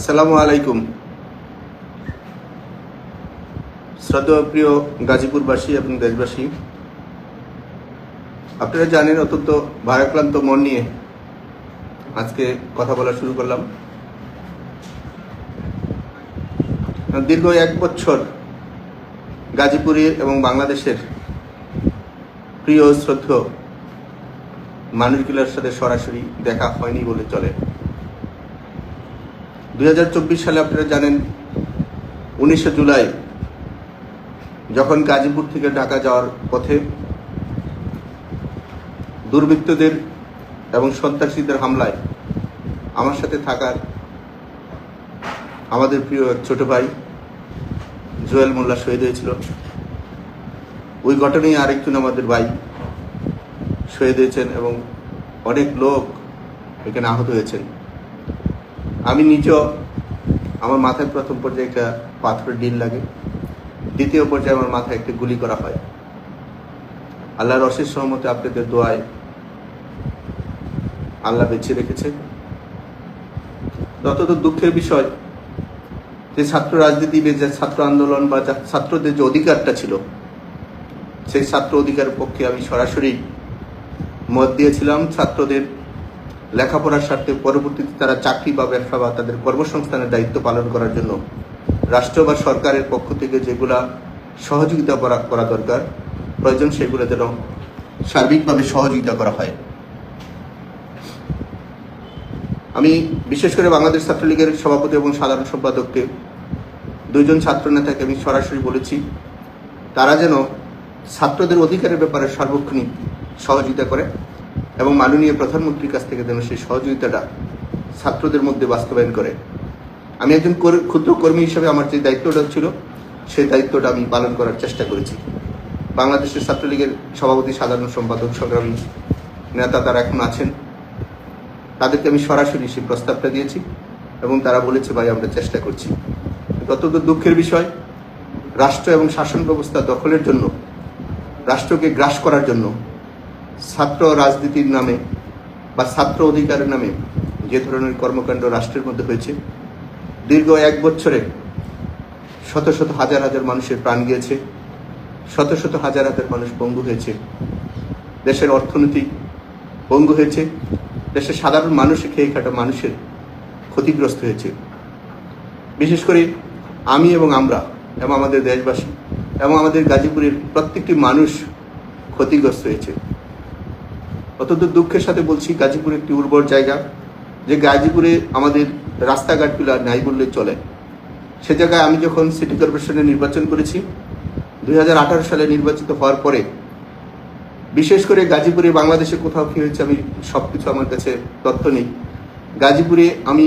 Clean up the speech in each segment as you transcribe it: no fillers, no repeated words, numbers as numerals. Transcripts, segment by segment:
আসসালামু আলাইকুম। শ্রদ্ধেয় প্রিয় গাজীপুরবাসী এবং দেশবাসী, আপনারা জানেন অত্যন্ত ভারাক্রান্ত মন নিয়ে আজকে কথা বলা শুরু করলাম। দীর্ঘ 1 বছর গাজীপুরের এবং বাংলাদেশের প্রিয় শ্রদ্ধেয় মানুষগুলোর সাথে সরাসরি দেখা হয়নি বলে চলে। 2024 সালে আপনারা জানেন 19 জুলাই যখন গাজীপুর থেকে ঢাকা যাওয়ার পথে দুর্বৃত্তদের এবং সন্ত্রাসীদের হামলায় আমার সাথে থাকার আমাদের প্রিয় এক ছোট ভাই জুয়েল মোল্লা শহীদ হয়েছিল। ওই ঘটনায় আরেকজন আমাদের ভাই শহীদ হয়েছেন এবং অনেক লোক এখানে আহত হয়েছেন। আমি নিজেও, আমার মাথায় প্রথম পর্যায়ে একটা পাথরের ডিল লাগে, দ্বিতীয় পর্যায়ে আমার মাথায় একটা গুলি করা হয়। আল্লাহর অশেষ সহমতে আপনাদের দোয়ায় আল্লাহ বেঁচে রেখেছে। যতটা দুঃখের বিষয় যে ছাত্র রাজনীতি, যে ছাত্র আন্দোলন বা ছাত্রদের যে অধিকারটা ছিল, সেই ছাত্র অধিকারের পক্ষে আমি সরাসরি মত দিয়েছিলাম। ছাত্রদের লেখাপড়ার স্বার্থে পরবর্তীতে তারা চাকরি বা ব্যবসা বা তাদের কর্মসংস্থানের দায়িত্ব পালন করার জন্য রাষ্ট্র বা সরকারের পক্ষ থেকে যেগুলা সহযোগিতা করা দরকার, প্রয়োজন সেগুলো যেন সার্বিকভাবে সহযোগিতা করা হয়। আমি বিশেষ করে বাংলাদেশ ছাত্রলীগের সভাপতি এবং সাধারণ সম্পাদককে, দুইজন ছাত্র নেতাকে আমি সরাসরি বলেছি তারা যেন ছাত্রদের অধিকারের ব্যাপারে সার্বক্ষণিক সহযোগিতা করে এবং মাননীয় প্রধানমন্ত্রীর কাছ থেকে যেন সেই সহযোগিতাটা ছাত্রদের মধ্যে বাস্তবায়ন করে। আমি একজন ক্ষুদ্র কর্মী হিসেবে আমার যে দায়িত্বটা ছিল সেই দায়িত্বটা আমি পালন করার চেষ্টা করেছি। বাংলাদেশের ছাত্রলীগের সভাপতি, সাধারণ সম্পাদক, সংগ্রামী নেতা তারা এখন আছেন, তাদেরকে আমি সরাসরি সেই প্রস্তাবটা দিয়েছি এবং তারা বলেছে ভাই আমরা চেষ্টা করছি। অত্যন্ত দুঃখের বিষয়, রাষ্ট্র এবং শাসন ব্যবস্থা দখলের জন্য, রাষ্ট্রকে গ্রাস করার জন্য ছাত্র রাজনীতির নামে বা ছাত্র অধিকারের নামে যে ধরনের কর্মকাণ্ড রাষ্ট্রের মধ্যে হয়েছে, দীর্ঘ 1 বছরে শত শত হাজার হাজার মানুষের প্রাণ গিয়েছে, শত শত হাজার হাজার মানুষ পঙ্গু হয়েছে, দেশের অর্থনীতি পঙ্গু হয়েছে, দেশের সাধারণ মানুষে খেয়ে খাটা মানুষের ক্ষতিগ্রস্ত হয়েছে। বিশেষ করে আমি এবং আমরা এবং আমাদের দেশবাসী এবং আমাদের গাজীপুরের প্রত্যেকটি মানুষ ক্ষতিগ্রস্ত হয়েছে। অত্যন্ত দুঃখের সাথে বলছি, গাজীপুর একটি উর্বর জায়গা, যে গাজীপুরে আমাদের রাস্তাঘাটগুলো নাই বললে চলে। সে জায়গায় আমি যখন সিটি কর্পোরেশনে নির্বাচন করেছি 2018 সালে নির্বাচিত হওয়ার পরে, বিশেষ করে গাজীপুরে বাংলাদেশে কোথাও কী হয়েছে আমি সবকিছু আমার কাছে তথ্য নেই। গাজীপুরে আমি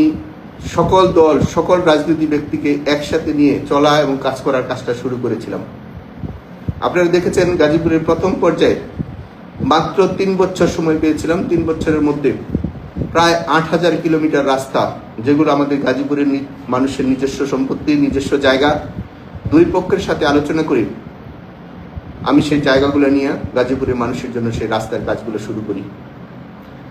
সকল দল, সকল রাজনীতি ব্যক্তিকে একসাথে নিয়ে চলা এবং কাজ করার কাজটা শুরু করেছিলাম। আপনারা দেখেছেন গাজীপুরের প্রথম পর্যায়ে মাত্র 3 বছর সময় পেয়েছিলাম। 3 বছরের মধ্যে প্রায় 8000 কিলোমিটার রাস্তা, যেগুলো আমাদের গাজীপুরের মানুষের নিজস্ব সম্পত্তি, নিজস্ব জায়গা, দুই পক্ষের সাথে আলোচনা করে আমি সেই জায়গাগুলো নিয়ে গাজীপুরের মানুষের জন্য সেই রাস্তার কাজগুলো শুরু করি।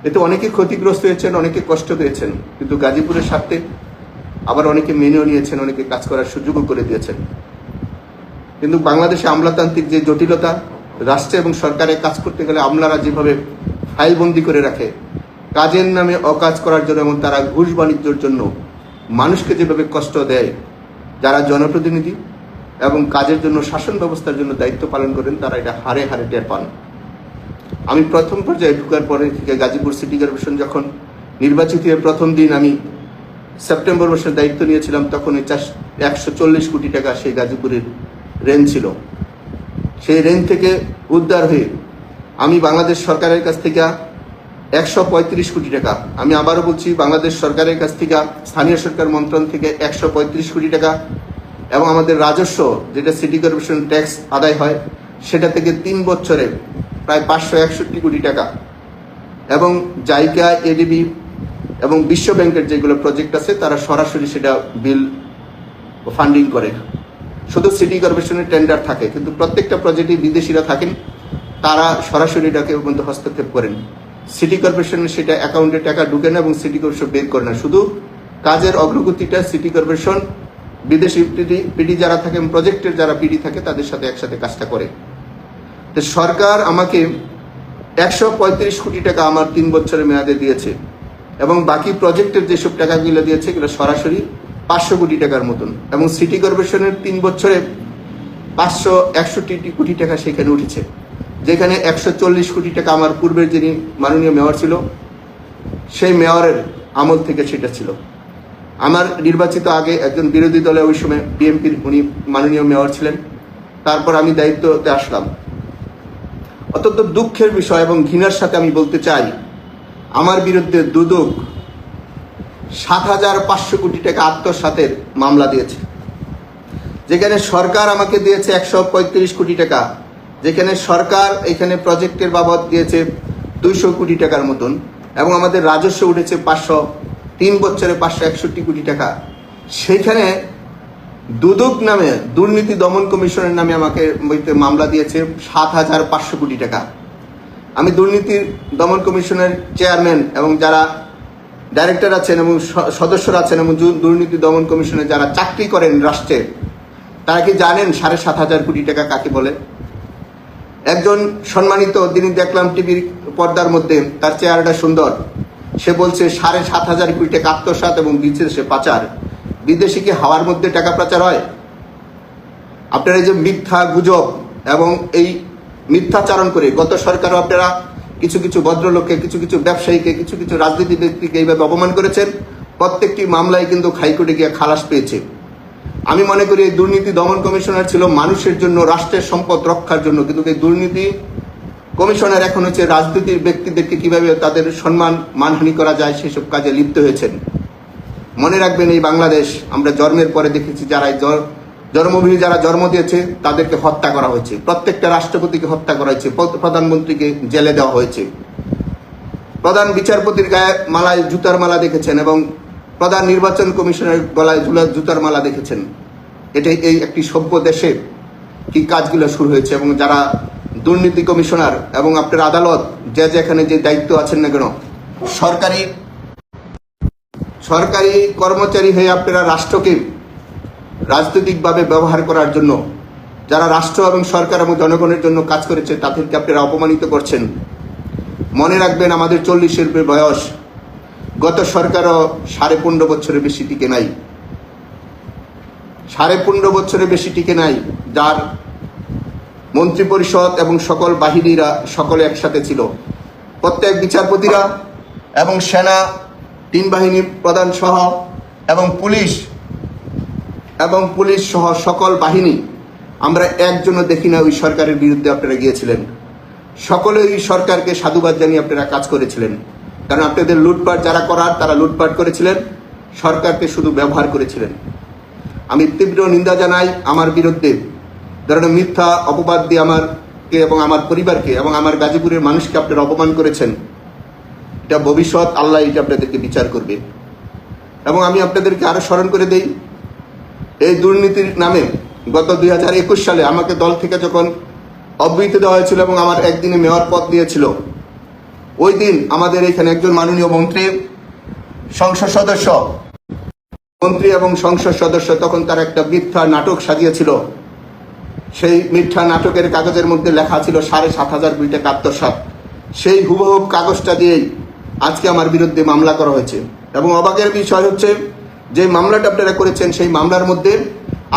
এতে অনেকে ক্ষতিগ্রস্ত হয়েছেন, অনেকে কষ্ট পেয়েছেন, কিন্তু গাজীপুরের স্বার্থে আবার অনেকে মেনেও নিয়েছেন, অনেকে কাজ করার সুযোগও করে দিয়েছেন। কিন্তু বাংলাদেশে আমলাতান্ত্রিক যে জটিলতা, রাষ্ট্রে এবং সরকারে কাজ করতে গেলে আমলারা যেভাবে ফাইলবন্দি করে রাখে, কাজের নামে অকাজ করার জন্য এবং তারা ঘুষ বাণিজ্যের জন্য মানুষকে যেভাবে কষ্ট দেয়, যারা জনপ্রতিনিধি এবং কাজের জন্য শাসন ব্যবস্থার জন্য দায়িত্ব পালন করেন, তারা এটা হারে হারে টের পান। আমি প্রথম পর্যায়ে ঢুকার পরে থেকে গাজীপুর সিটি কর্পোরেশন যখন নির্বাচিত হয়ে প্রথম দিন আমি সেপ্টেম্বর মাসের দায়িত্ব নিয়েছিলাম, তখন 140 কোটি টাকা সেই গাজীপুরের রেঞ্জ ছিল। সেই রেঞ্জ থেকে উদ্ধার হয়ে আমি বাংলাদেশ সরকারের কাছ থেকে 135 কোটি টাকা, আমি আবারও বলছি, বাংলাদেশ সরকারের কাছ থেকে, স্থানীয় সরকার মন্ত্রণ থেকে 135 কোটি টাকা এবং আমাদের রাজস্ব যেটা সিটি কর্পোরেশন ট্যাক্স আদায় হয় সেটা থেকে 3 বছরে প্রায় 561 কোটি টাকা এবং জাইকা, এডিবি এবং বিশ্ব ব্যাংকের যেগুলো প্রজেক্ট আছে তারা সরাসরি সেটা বিল ফান্ডিং করে। শুধু সিটি কর্পোরেশনের টেন্ডার থাকে, কিন্তু প্রত্যেকটা প্রজেক্টে বিদেশিরা থাকেন, তারা সরাসরি এটাকে মধ্যে হস্তক্ষেপ করেন। সিটি কর্পোরেশনের সেটা অ্যাকাউন্টে টাকা ঢুকে না এবং সিটি কর্পোরেশন বের করে না, শুধু কাজের অগ্রগতিটা সিটি কর্পোরেশন, বিদেশি পিডি যারা থাকে, প্রজেক্টের যারা পিডি থাকে তাদের সাথে একসাথে কাজটা করে। তো সরকার আমাকে 135 কোটি টাকা আমার 3 বছরের মেয়াদে দিয়েছে, এবং বাকি প্রজেক্টের যেসব টাকাগুলো দিয়েছে এগুলো সরাসরি 500 কোটি টাকার মতন, এবং সিটি কর্পোরেশনের 3 বছরে 561 কোটি টাকা সেখানে উঠেছে, যেখানে 140 কোটি টাকা আমার পূর্বের যিনি মাননীয় মেয়র ছিল সেই মেয়রের আমল থেকে সেটা ছিল। আমার নির্বাচিত আগে একজন বিরোধী দলে ওই সময় বিএনপির উনি মাননীয় মেয়র ছিলেন, তারপর আমি দায়িত্বতে আসলাম। অত্যন্ত দুঃখের বিষয় এবং ঘৃণার সাথে আমি বলতে চাই, আমার বিরুদ্ধে দুদক 7,500 কোটি টাকা আত্মসাতের মামলা দিয়েছে, যেখানে সরকার আমাকে দিয়েছে 135 কোটি টাকা, যেখানে সরকার এখানে প্রজেক্টের বাবদ দিয়েছে 200 কোটি টাকার মতন, এবং আমাদের রাজস্ব উঠেছে 3 বছরে 561 কোটি টাকা। সেইখানে দুদক নামে দুর্নীতি দমন কমিশনের নামে আমাকে মামলা দিয়েছে 7,500 কোটি টাকা। আমি দুর্নীতি দমন কমিশনের চেয়ারম্যান এবং যারা ডাইরেক্টর আছেন এবং সদস্যরা আছেন এবং দুর্নীতি দমন কমিশনে যারা চাকরি করেন রাষ্ট্রে, তারা কি জানেন 7,500 কোটি টাকা কাকে বলে? একজন সম্মানিত, তিনি দেখলাম টিভির পর্দার মধ্যে, তার চেহারাটা সুন্দর, সে বলছে 7,500 কোটি টাকা আত্মসাৎ এবং বিদেশে পাচার। বিদেশে কি হাওয়ার মধ্যে টাকা পাচার হয়? আপনারা এই যে মিথ্যা গুজব এবং এই মিথ্যাচারণ করে গত সরকারও আপনারা কিছু কিছু ভদ্রলোককে, কিছু কিছু ব্যবসায়ীকে, কিছু কিছু রাজনীতি ব্যক্তিকে এইভাবে অপমান করেছেন। প্রত্যেকটি মামলায় কিন্তু হাইকোর্টে গিয়ে খালাস পেয়েছে। আমি মনে করি এই দুর্নীতি দমন কমিশনার ছিল মানুষের জন্য, রাষ্ট্রের সম্পদ রক্ষার জন্য, কিন্তু এই দুর্নীতি কমিশনার এখন হচ্ছে রাজনীতির ব্যক্তিদেরকে কিভাবে তাদের সম্মান মানহানি করা যায় সেসব কাজে লিপ্ত হয়েছেন। মনে রাখবেন, এই বাংলাদেশ আমরা জন্মের পরে দেখেছি যারা জন্মভূমি যারা জন্ম দিয়েছে তাদেরকে হত্যা করা হয়েছে, প্রত্যেকটা রাষ্ট্রপতিকে হত্যা করা হয়েছে, প্রধানমন্ত্রীকে জেলে দেওয়া হয়েছে, প্রধান বিচারপতির গায়ে মালায় জুতার মালা দেখেছেন, এবং প্রধান নির্বাচন কমিশনের গলায় জুতার মালা দেখেছেন। এটাই এই একটি সভ্য দেশে কি কাজগুলো শুরু হয়েছে। এবং যারা দুর্নীতি কমিশনার এবং আপনার আদালত যে যেখানে যে দায়িত্ব আছেন না কেন, সরকারি কর্মচারী হয়ে আপনারা রাষ্ট্রকে রাজনৈতিকভাবে ব্যবহার করার জন্য, যারা রাষ্ট্র এবং সরকার এবং জনগণের জন্য কাজ করেছে তাদেরকে আপনারা অপমানিত করছেন। মনে রাখবেন, আমাদের 40-এর বয়স, গত সরকারও 15.5 বছরের বেশি টিকে নাই, 15.5 বছরের বেশি টিকে নাই, যার মন্ত্রী পরিষদ এবং সকল বাহিনীরা সকলে একসাথে ছিল। প্রত্যেক বিচারপতিরা এবং সেনা, 3 বাহিনীর প্রধান সহ এবং পুলিশ সহ সকল বাহিনী, আমরা একজনও দেখি না ওই সরকারের বিরুদ্ধে আপনারা গিয়েছিলেন। সকলে ওই সরকারকে সাধুবাদ জানিয়ে আপনারা কাজ করেছিলেন, কারণ আপনাদের লুটপাট যারা করার তারা লুটপাট করেছিলেন, সরকারকে শুধু ব্যবহার করেছিলেন। আমি তীব্র নিন্দা জানাই আমার বিরুদ্ধে ধরনের মিথ্যা অপবাদ দিয়ে আমারকে এবং আমার পরিবারকে এবং আমার গাজীপুরের মানুষকে আপনারা অপমান করেছেন। এটা ভবিষ্যৎ আল্লাহ এটা আপনাদেরকে বিচার করবে। এবং আমি আপনাদেরকে আরো স্মরণ করে দেই, এই দুর্নীতির নামে গত 2021 সালে আমাকে দল থেকে যখন অব্যাহতি দেওয়া হয়েছিল এবং আমার একদিনে মেয়র পদ দিয়েছিল, ওই দিন আমাদের এখানে একজন মাননীয় মন্ত্রী এবং সংসদ সদস্য তখন তার একটা মিথ্যা নাটক সাজিয়েছিল। সেই মিথ্যা নাটকের কাগজের মধ্যে লেখা ছিল 7,500 কোটি টাকা আত্মসাৎ। সেই হুবহুব কাগজটা দিয়েই আজকে আমার বিরুদ্ধে মামলা করা হয়েছে। এবং অবাকের বিষয় হচ্ছে, যে মামলাটা আপনারা করেছেন সেই মামলার মধ্যে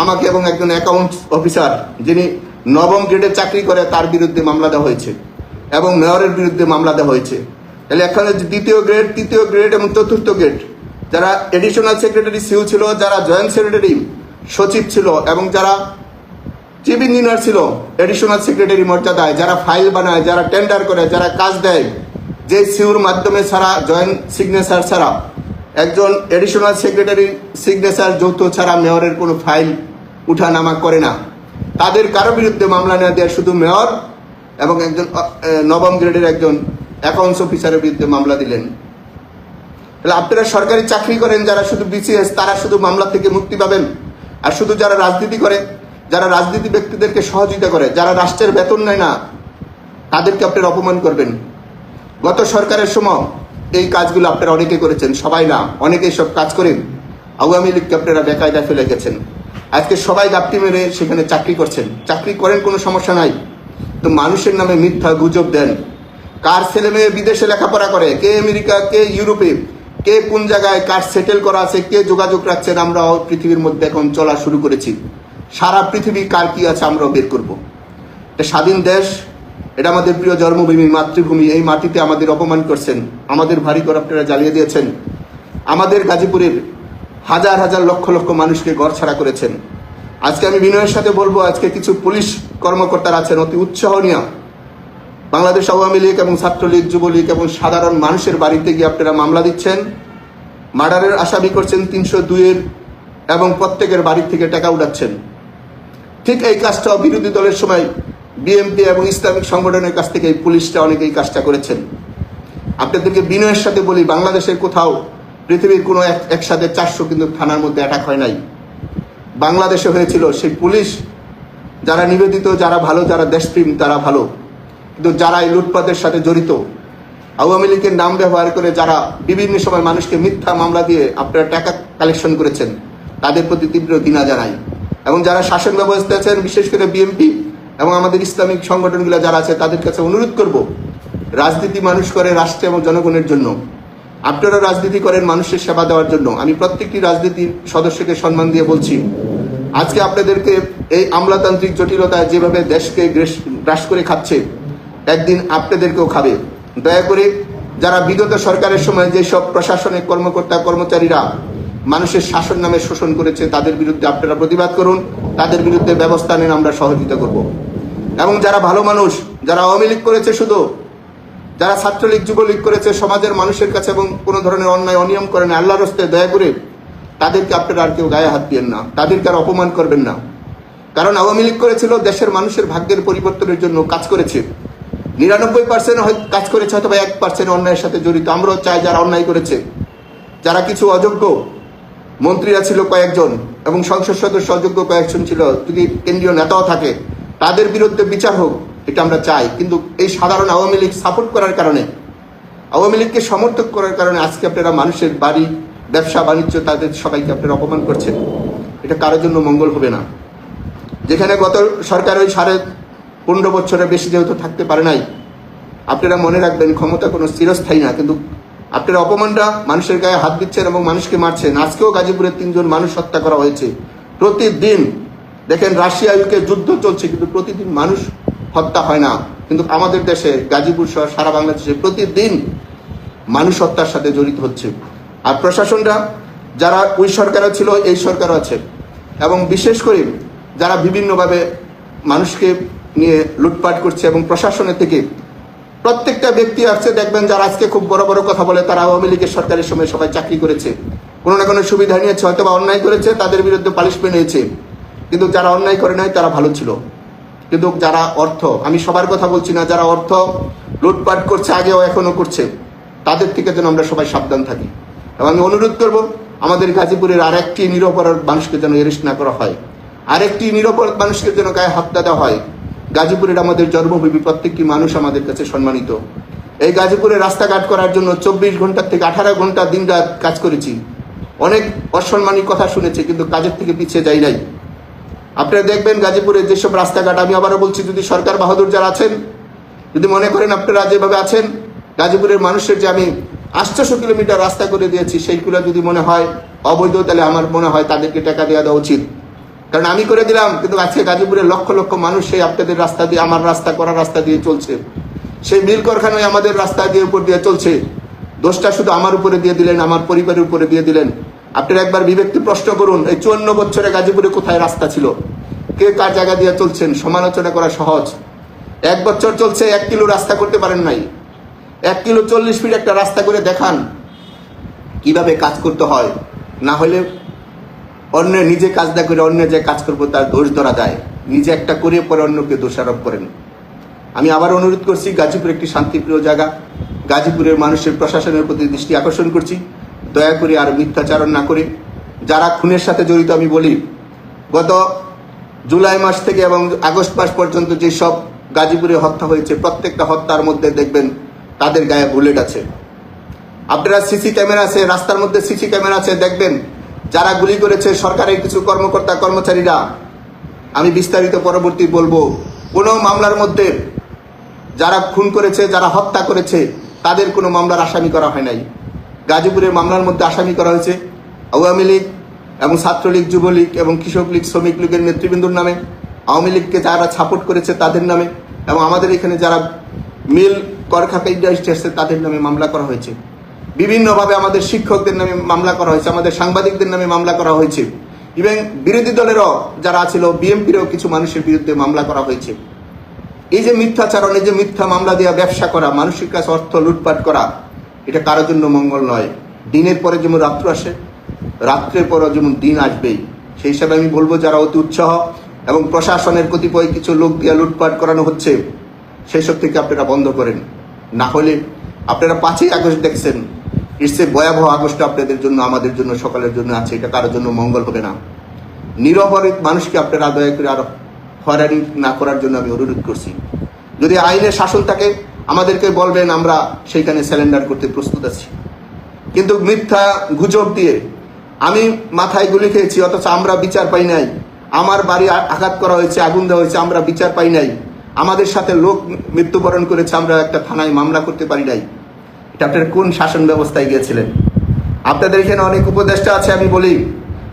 আমাকে এবং একজন অ্যাকাউন্টস অফিসার যিনি 9ম গ্রেডে চাকরি করে তার বিরুদ্ধে মামলা দেওয়া হয়েছে, এবং মেয়রের বিরুদ্ধে মামলা দেওয়া হয়েছে। তাহলে এখানে 2য় গ্রেড, 3য় গ্রেড এবং 4র্থ গ্রেড যারা এডিশনাল সেক্রেটারি সিও ছিল, যারা জয়েন্ট সেক্রেটারি সচিব ছিল, এবং যারা চিফ ইঞ্জিনিয়ার ছিল এডিশনাল সেক্রেটারি মর্যাদায়, যারা ফাইল বানায়, যারা টেন্ডার করে, যারা কাজ দেয়, যে সিওর মাধ্যমে ছাড়া, জয়েন্ট সিগনেচার ছাড়া, একজন এডিশনাল সেক্রেটারি সিগনেচার যৌথ ছাড়া মেয়রের কোনো ফাইল উঠানামা করে না, তাদের কারো বিরুদ্ধে মামলা না দেওয়া শুধু মেয়র এবং একজন 9ম গ্রেডের একজন অ্যাকাউন্টস অফিসারের বিরুদ্ধে মামলা দিলেন। তাহলে আপনারা সরকারি চাকরি করেন যারা শুধু বিসিএস, তারা শুধু মামলা থেকে মুক্তি পাবেন, আর শুধু যারা রাজনীতি করে, যারা রাজনীতি ব্যক্তিদেরকে সহযোগিতা করে, যারা রাষ্ট্রের বেতন নেয় না, তাদেরকে আপনারা অপমান করবেন। গত সরকারের সময় এই কাজগুলো আপনারা অনেকে করেছেন, সবাই না, অনেকেই সব কাজ করেন। আওয়ামী লীগকে আপনারা বেকায়দা ফেলে গেছেন। আজকে সবাই গাপটি মেরে সেখানে চাকরি করছেন, চাকরি করেন, কোনো সমস্যা নাই, তো মানুষের নামে মিথ্যা গুজব দেন। কার ছেলে মেয়ে বিদেশে লেখাপড়া করে, কে আমেরিকা, কে ইউরোপে, কে কোন জায়গায় কার সেটেল করা আছে, কে যোগাযোগ রাখছেন, আমরা পৃথিবীর মধ্যে এখন চলা শুরু করেছি। সারা পৃথিবী কার কি আছে আমরাও বের করব। এটা স্বাধীন দেশ, এটা আমাদের প্রিয় জন্মভূমি, মাতৃভূমি। এই মাটিতে আমাদের অপমান করছেন, আমাদের ভারী করে আপনারা জ্বালিয়ে দিয়েছেন, আমাদের গাজীপুরের হাজার হাজার লক্ষ লক্ষ মানুষকে ঘরছাড়া করেছেন। আজকে আমি বিনয়ের সাথে বলবো, আজকে কিছু পুলিশ কর্মকর্তারা আছেন অতি উৎসাহ নিয়ে বাংলাদেশ আওয়ামী লীগ এবং ছাত্রলীগ, যুবলীগ এবং সাধারণ মানুষের বাড়িতে গিয়ে আপনারা মামলা দিচ্ছেন, মার্ডারের আসামি করছেন 302-এর, এবং প্রত্যেকের বাড়ি থেকে টাকা উঠাচ্ছেন। ঠিক এই কাজটাও বিরোধী দলের সময় বিএনপি এবং ইসলামিক সংগঠনের কাছ থেকে এই পুলিশটা অনেকে এই কাজটা করেছেন। আপনাদেরকে বিনয়ের সাথে বলি, বাংলাদেশের কোথাও পৃথিবীর কোনো একসাথে 400 কিন্তু থানার মধ্যে অ্যাটাক হয় নাই, বাংলাদেশে হয়েছিল। সেই পুলিশ যারা নিবেদিত, যারা ভালো, যারা দেশপ্রেম, তারা ভালো, কিন্তু যারা এই লুটপাটের সাথে জড়িত, আওয়ামী লীগের নাম ব্যবহার করে যারা বিভিন্ন সময় মানুষকে মিথ্যা মামলা দিয়ে আপনারা টাকা কালেকশন করেছেন, তাদের প্রতি তীব্র ঘৃণা জানাই। এবং যারা শাসন ব্যবস্থা আছেন, বিশেষ করে বিএনপি এবং আমাদের ইসলামিক সংগঠনগুলো যারা আছে, তাদের কাছে অনুরোধ করব, রাজনীতি মানুষ করে রাষ্ট্র এবং জনগণের জন্য, আপনারা রাজনীতি করেন মানুষের সেবা দেওয়ার জন্য। আমি প্রত্যেকটি রাজনীতির সদস্যকে সম্মান দিয়ে বলছি, আজকে আপনাদেরকে এই আমলাতান্ত্রিক জটিলতায় যেভাবে দেশকে গ্রাস করে খাচ্ছে, একদিন আপনাদেরকেও খাবে। দয়া করে যারা বিগত সরকারের সময় যেসব প্রশাসনিক কর্মকর্তা কর্মচারীরা মানুষের শাসন নামে শোষণ করেছে, তাদের বিরুদ্ধে আপনারা প্রতিবাদ করুন, তাদের বিরুদ্ধে ব্যবস্থা নেন, আমরা সহযোগিতা করব। এবং যারা ভালো মানুষ, যারা আওয়ামী লীগ করেছে শুধু, যারা ছাত্রলীগ যুবলীগ করেছে সমাজের মানুষের কাছে এবং কোনো ধরনের অন্যায় অনিয়ম করেন, আল্লাহর রাস্তে দয়া করে তাদেরকে আপনারা আর কেউ গায়ে হাত দিয়েন না, তাদেরকে আর অপমান করবেন না। কারণ আওয়ামী লীগ করেছিল দেশের মানুষের ভাগ্যের পরিবর্তনের জন্য কাজ করেছে, 99% কাজ করেছে, হয়তো 1% অন্যায়ের সাথে জড়িত। আমরাও চাই যারা অন্যায় করেছে, যারা কিছু অযোগ্য মন্ত্রীরা ছিল কয়েকজন এবং সংসদ সদস্য অযোগ্য কয়েকজন ছিল, যদি কেন্দ্রীয় নেতাও থাকে, তাদের বিরুদ্ধে বিচার হোক, এটা আমরা চাই। কিন্তু এই সাধারণ আওয়ামী লীগ সাপোর্ট করার কারণে, আওয়ামী লীগকে সমর্থক করার কারণে আজকে আপনারা মানুষের বাড়ি, ব্যবসা বাণিজ্য, তাদের সবাইকে আপনারা অপমান করছেন। এটা কারোর জন্য মঙ্গল হবে না। যেখানে গত সরকার ওই 15.5 বছরের বেশি যেহেতু থাকতে পারে নাই, আপনারা মনে রাখবেন ক্ষমতা কোনো চিরস্থায়ী না, কিন্তু আপনারা অপমানটা মানুষের গায়ে হাত দিচ্ছেন এবং মানুষকে মারছেন। আজকেও গাজীপুরে 3 জন মানুষ হত্যা করা হয়েছে। প্রতিদিন দেখেন রাশিয়া ইউকে যুদ্ধ চলছে, কিন্তু প্রতিদিন মানুষ হত্যা হয় না। কিন্তু আমাদের দেশে গাজীপুর সহ সারা বাংলাদেশে প্রতিদিন মানুষ হত্যার সাথে জড়িত হচ্ছে। আর প্রশাসনরা যারা ওই সরকারও ছিল, এই সরকারও আছে, এবং বিশেষ করে যারা বিভিন্নভাবে মানুষকে নিয়ে লুটপাট করছে, এবং প্রশাসনের থেকে প্রত্যেকটা ব্যক্তি আসছে, দেখবেন যারা আজকে খুব বড় বড় কথা বলে, তারা আওয়ামী লীগের সরকারের সময় সবাই চাকরি করেছে, কোনো না কোনো সুবিধা নিয়েছে, হয়তো বা অন্যায় করেছে, তাদের বিরুদ্ধে পানিশমেন্ট হয়েছে। কিন্তু যারা অন্যায় করে নাই তারা ভালো ছিল। কিন্তু যারা অর্থ, আমি সবার কথা বলছি না, যারা অর্থ লুটপাট করছে, আগেও এখনো করছে, তাদের থেকে যেন আমরা সবাই সাবধান থাকি। এবং আমি অনুরোধ করব, আমাদের গাজীপুরের আরেকটি নিরপরাধ মানুষকে যেন অ্যারেস্ট না করা হয়, আরেকটি নিরপরাধ মানুষকে যেন গায়ে হাত দেওয়া হয়। গাজীপুরের আমাদের জন্মভূমি, প্রত্যেকটি মানুষ আমাদের কাছে সম্মানিত। এই গাজীপুরে রাস্তাঘাট করার জন্য 24 ঘন্টা থেকে 18 ঘন্টা দিন রাত কাজ করেছি, অনেক অসম্মানী কথা শুনেছি, কিন্তু কাজের থেকে পিছিয়ে যাই নাই। আপনারা দেখবেন গাজীপুরে যেসব রাস্তাঘাট, আমি আবারও বলছি, যদি সরকার বাহাদুর যারা আছেন, যদি মনে করেন আপনারা যেভাবে আছেন, গাজীপুরের মানুষের যে আমি 800 কিলোমিটার রাস্তা করে দিয়েছি, সেইগুলো যদি মনে হয় অবৈধ, তাহলে আমার মনে হয় তাদেরকে টাকা দেওয়া উচিত। কারণ আমি করে দিলাম, কিন্তু আজকে গাজীপুরের লক্ষ লক্ষ মানুষ সেই আপনাদের রাস্তা দিয়ে, আমার রাস্তা করা রাস্তা দিয়ে চলছে, সেই মিল কারখানায় আমাদের রাস্তা দিয়ে উপর দিয়ে চলছে। দোষটা শুধু আমার উপরে দিয়ে দিলেন, আমার পরিবারের উপরে দিয়ে দিলেন। আপনারা একবার বিবেককে প্রশ্ন করুন, এই 54 বছরে গাজীপুরে কোথায় রাস্তা ছিল, কে কার জায়গা দিয়ে চলছেন? সমালোচনা করা সহজ। 1 বছর চলছে, 1 কিলো রাস্তা করতে পারেন নাই। 1 কিলো 40 ফিট একটা রাস্তা করে দেখান কিভাবে কাজ করতে হয়। না হলে অন্য নিজে কাজ না করে অন্য যে কাজ করবো তার দোষ ধরা যায়, নিজে একটা করে পরে অন্যকে দোষারোপ করেন। আমি আবার অনুরোধ করছি, গাজীপুর একটি শান্তিপ্রিয় জায়গা, গাজীপুরের মানুষের প্রশাসনের প্রতি দৃষ্টি আকর্ষণ করছি, দয়া করে আর মিথ্যাচারণ না করে যারা খুনের সাথে জড়িত, আমি বলি গত জুলাই মাস থেকে এবং আগস্ট মাস পর্যন্ত যেসব গাজীপুরে হত্যা হয়েছে, প্রত্যেকটা হত্যার মধ্যে দেখবেন তাদের গায়ে বুলেট আছে। আপনারা সিসি ক্যামেরা আছে, রাস্তার মধ্যে সিসি ক্যামেরা আছে, দেখবেন যারা গুলি করেছে সরকারের কিছু কর্মকর্তা কর্মচারীরা, আমি বিস্তারিত পরবর্তী বলবো, কোনো মামলার মধ্যে যারা খুন করেছে, যারা হত্যা করেছে, তাদের কোনো মামলার আসামি করা হয় নাই। গাজীপুরের মামলার মধ্যে আসামি করা হয়েছে আওয়ামী লীগ এবং ছাত্রলীগ, যুবলীগ এবং কৃষক লীগ, শ্রমিক লীগের নেতৃবৃন্দর নামে, আওয়ামী লীগকে যারা সাপোর্ট করেছে তাদের নামে, এবং আমাদের এখানে যারা মিল করখাতা ইন্ডাস্ট্রি আছে তাদের নামে মামলা করা হয়েছে। বিভিন্নভাবে আমাদের শিক্ষকদের নামে মামলা করা হয়েছে, আমাদের সাংবাদিকদের নামে মামলা করা হয়েছে, এবং বিরোধী দলেরও যারা ছিল, বিএনপিরও কিছু মানুষের বিরুদ্ধে মামলা করা হয়েছে। এই যে মিথ্যাচারণ, এই যে মিথ্যা মামলা দেওয়া, ব্যবসা করা, মানুষের কাছে অর্থ লুটপাট করা, এটা কারোর জন্য মঙ্গল নয়। দিনের পরে যেমন রাত্র আসে, রাত্রের পরে যেমন দিন আসবেই। সেই হিসাবে আমি বলবো, যারা অতি উৎসাহ এবং প্রশাসনের কতিপয় কিছু লোক দিয়ে লুটপাট করানো হচ্ছে, সেই সব থেকে আপনারা বন্ধ করেন। না হলে আপনারা 5ই আগস্ট দেখছেন, ইটস এ ভয়াবহ আগস্ট আপনাদের জন্য, আমাদের জন্য, সকলের জন্য আছে। এটা কারোর জন্য মঙ্গল হবে না। নিরপরাধ মানুষকে আপনারা দয়া করে আর হয়রানি না করার জন্য আমি অনুরোধ করছি। যদি আইনের শাসন থাকে আমাদেরকে বলবেন, আমরা সেইখানে স্যালেন্ডার করতে প্রস্তুত আছি। কিন্তু মিথ্যা গুজব দিয়ে আমি মাথায় গুলি খেয়েছি অথচ আমরা বিচার পাই নাই, আমার বাড়ি আঘাত করা হয়েছে, আগুন দেওয়া হয়েছে, আমরা বিচার পাই নাই, আমাদের সাথে লোক মৃত্যুবরণ করেছে, আমরা একটা থানায় মামলা করতে পারি নাই, এটা আপনারা কোন শাসন ব্যবস্থায় গিয়েছিলেন? আপনাদের এখানে অনেক উপদেষ্টা আছে, আমি বলি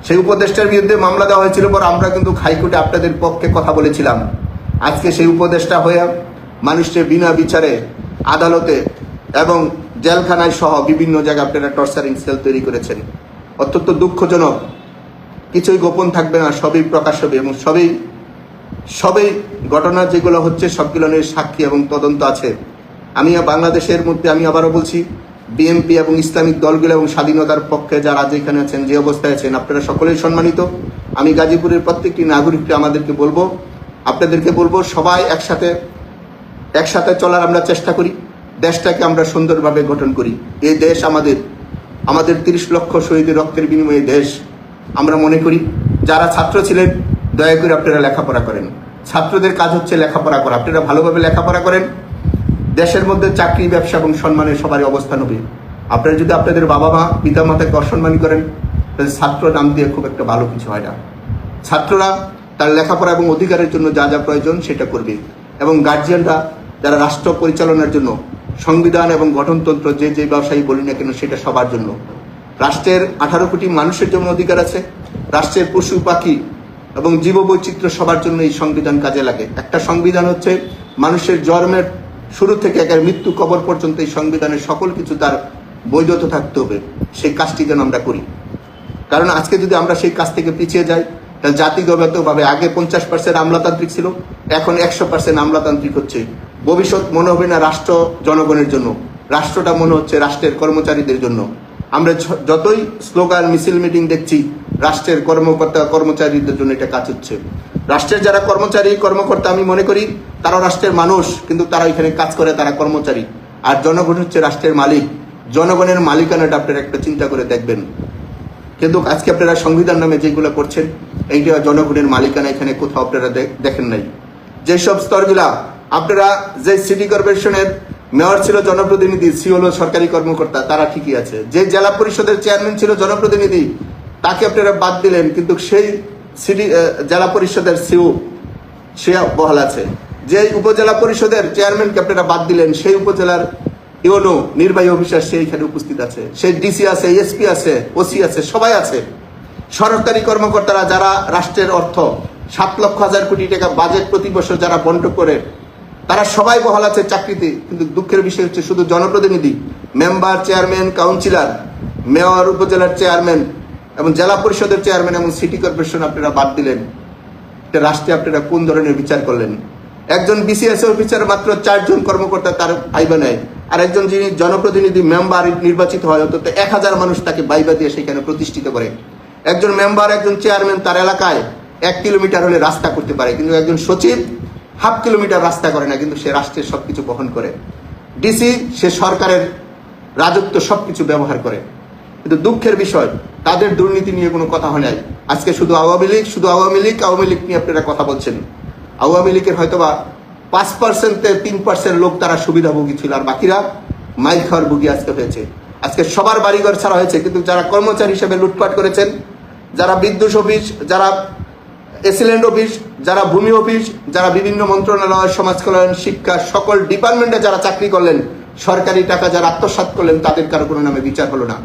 সেই উপদেষ্টার বিরুদ্ধে মামলা দেওয়া হয়েছিল, পর আমরা কিন্তু হাইকোর্টে আপনাদের পক্ষে কথা বলেছিলাম। আজকে সেই উপদেষ্টা হয়ে মানুষকে বিনা বিচারে আদালতে এবং জেলখানায় সহ বিভিন্ন জায়গায় আপনারা টর্চারিং সেল তৈরি করেছেন। অত্যন্ত দুঃখজনক। কিছুই গোপন থাকবে না, সবই প্রকাশ হবে, এবং সবই ঘটনা যেগুলো হচ্ছে সবগুলো নিয়ে সাক্ষী এবং তদন্ত আছে। আমি বাংলাদেশের মধ্যে, আমি আবারও বলছি, বিএনপি এবং ইসলামিক দলগুলো এবং স্বাধীনতার পক্ষে যারা যেখানে আছেন, যে অবস্থায় আছেন, আপনারা সকলেই সম্মানিত। আমি গাজীপুরের প্রত্যেকটি নাগরিককে আপনাদেরকে বলবো, সবাই একসাথে চলার আমরা চেষ্টা করি, দেশটাকে আমরা সুন্দরভাবে গঠন করি। এই দেশ আমাদের 30 লক্ষ শহীদের রক্তের বিনিময়ে দেশ। আমরা মনে করি যারা ছাত্র ছিলেন, দয়া করে আপনারা লেখাপড়া করেন। ছাত্রদের কাজ হচ্ছে লেখাপড়া করা। আপনারা ভালোভাবে লেখাপড়া করেন, দেশের মধ্যে চাকরি, ব্যবসা এবং সম্মানের সবারই অবস্থান হবে। আপনারা যদি আপনাদের বাবা মা, পিতা মাতাকে অসম্মান করেন, তাহলে ছাত্র নাম দিয়ে খুব একটা ভালো কিছু হয় না। ছাত্ররা তার লেখাপড়া এবং অধিকারের জন্য যা যা প্রয়োজন সেটা করবে, এবং গার্জিয়ানরা যারা রাষ্ট্র পরিচালনার জন্য সংবিধান এবং গঠনতন্ত্র যে ব্যবসায়ী বলি না কেন, সেটা সবার জন্য। রাষ্ট্রের 18 কোটি মানুষের জন্য অধিকার আছে, রাষ্ট্রের পশু পাখি এবং জীববৈচিত্র্য সবার জন্য এই সংবিধান কাজে লাগে। একটা সংবিধান হচ্ছে মানুষের জন্মের শুরু থেকে একের মৃত্যু কবর পর্যন্ত এই সংবিধানের সকল কিছু তার বৈধতা থাকতে হবে। সেই কাজটি যেন আমরা করি, কারণ আজকে যদি আমরা সেই কাজ থেকে পিছিয়ে যাই, তাহলে জাতিগতভাবে আগে 50% আমলাতান্ত্রিক ছিল, এখন 100% আমলাতান্ত্রিক হচ্ছে। ভবিষ্যৎ মনে হবে না রাষ্ট্র জনগণের জন্য, রাষ্ট্রটা মনে হচ্ছে রাষ্ট্রের কর্মচারীদের জন্য। আমরা যতই স্লোগান, মিছিল, মিটিং দেখছি, রাষ্ট্রের কর্মকর্তা কর্মচারীদের জন্য এটা কাজ হচ্ছে। রাষ্ট্রের যারা কর্মকর্তা, আমি মনে করি তারা রাষ্ট্রের মানুষ, কিন্তু তারা এখানে কাজ করে, তারা কর্মচারী। আর জনগণ হচ্ছে রাষ্ট্রের মালিক। জনগণের মালিকানাটা আপনারা একটা চিন্তা করে দেখবেন। কিন্তু আজকে আপনারা সংবিধান নামে যেগুলো করছেন, এইটা জনগণের মালিকানা এখানে কোথাও আপনারা দেখেন নাই। যেসব স্তরগুলা আপনারা, যে সিটি কর্পোরেশনের মেয়র ছিল জনপ্রতিনিধি, সিও হলো সরকারি কর্মকর্তা, তারা ঠিকই আছে। যে জেলা পরিষদের চেয়ারম্যান ছিল জনপ্রতিনিধি, তাকে আপনারা বাদ দিলেন, কিন্তু সেই জেলা পরিষদের সিও সে বহাল আছে। যে উপজেলা পরিষদের চেয়ারম্যানকে আপনারা বাদ দিলেন, সেই উপজেলার ইউনো নির্বাহী অফিসার সে এখানে উপস্থিত আছে, সেই ডিসি আছে, এসপি আছে, ওসি আছে, সবাই আছে। সরকারি কর্মকর্তারা যারা রাষ্ট্রের অর্থ 7 লক্ষ হাজার কোটি টাকা বাজেট প্রতি বছর যারা বন্টন করে, তারা সবাই বহাল আছে চাকরিতে। কিন্তু দুঃখের বিষয় হচ্ছে শুধু জনপ্রতিনিধি, মেম্বার, চেয়ারম্যান, কাউন্সিলর, মেয়র, উপজেলার চেয়ারম্যান এবং জেলা পরিষদের চেয়ারম্যান এবং সিটি কর্পোরেশন আপনারা বাদ দিলেন। এটা রাষ্ট্রে আপনারা কোন ধরনের বিচার করলেন? একজন বিসিএস অফিসার মাত্র 4 জন কর্মকর্তা তার ভাইবা নেয়, আর একজন যিনি জনপ্রতিনিধি মেম্বার নির্বাচিত হয়, অন্তত 1000 মানুষ তাকে ভাইবা দিয়ে সেখানে প্রতিষ্ঠিত করে। একজন মেম্বার, একজন চেয়ারম্যান তার এলাকায় 1 কিলোমিটার হলে রাস্তা করতে পারে, কিন্তু একজন সচিব 1/2 কিলোমিটার রাস্তা করে না, কিন্তু সে রাষ্ট্রের সবকিছু বহন করে। ডিসি সে সরকারের রাজত্ব সবকিছু ব্যবহার করে। কিন্তু দুঃখের বিষয়, তাদের দুর্নীতি নিয়ে কোনো কথা হয় নাই। আজকে শুধু আওয়ামী লীগ নিয়ে আপনারা কথা বলছেন। আওয়ামী লীগের হয়তোবা 5%-এ 3% লোক তারা সুবিধাভোগী ছিল, আর বাকিরা মাইল খাওয়ার ভোগী আজকে হয়েছে। আজকে সবার বাড়িঘর ছাড়া হয়েছে, কিন্তু যারা কর্মচারী হিসেবে লুটপাট করেছেন, যারা বিদ্যুৎ অফিস, যারা এসিল্যান্ড অফিস, যারা ভূমি অফিস, যারা বিভিন্ন মন্ত্রণালয়, সমাজ কল্যাণ, শিক্ষা, সকল ডিপার্টমেন্টে যারা চাকরি করলেন, সরকারি টাকা যারা আত্মসাৎ করলেন, তাদের কারো কোনো নামে বিচার হলো না।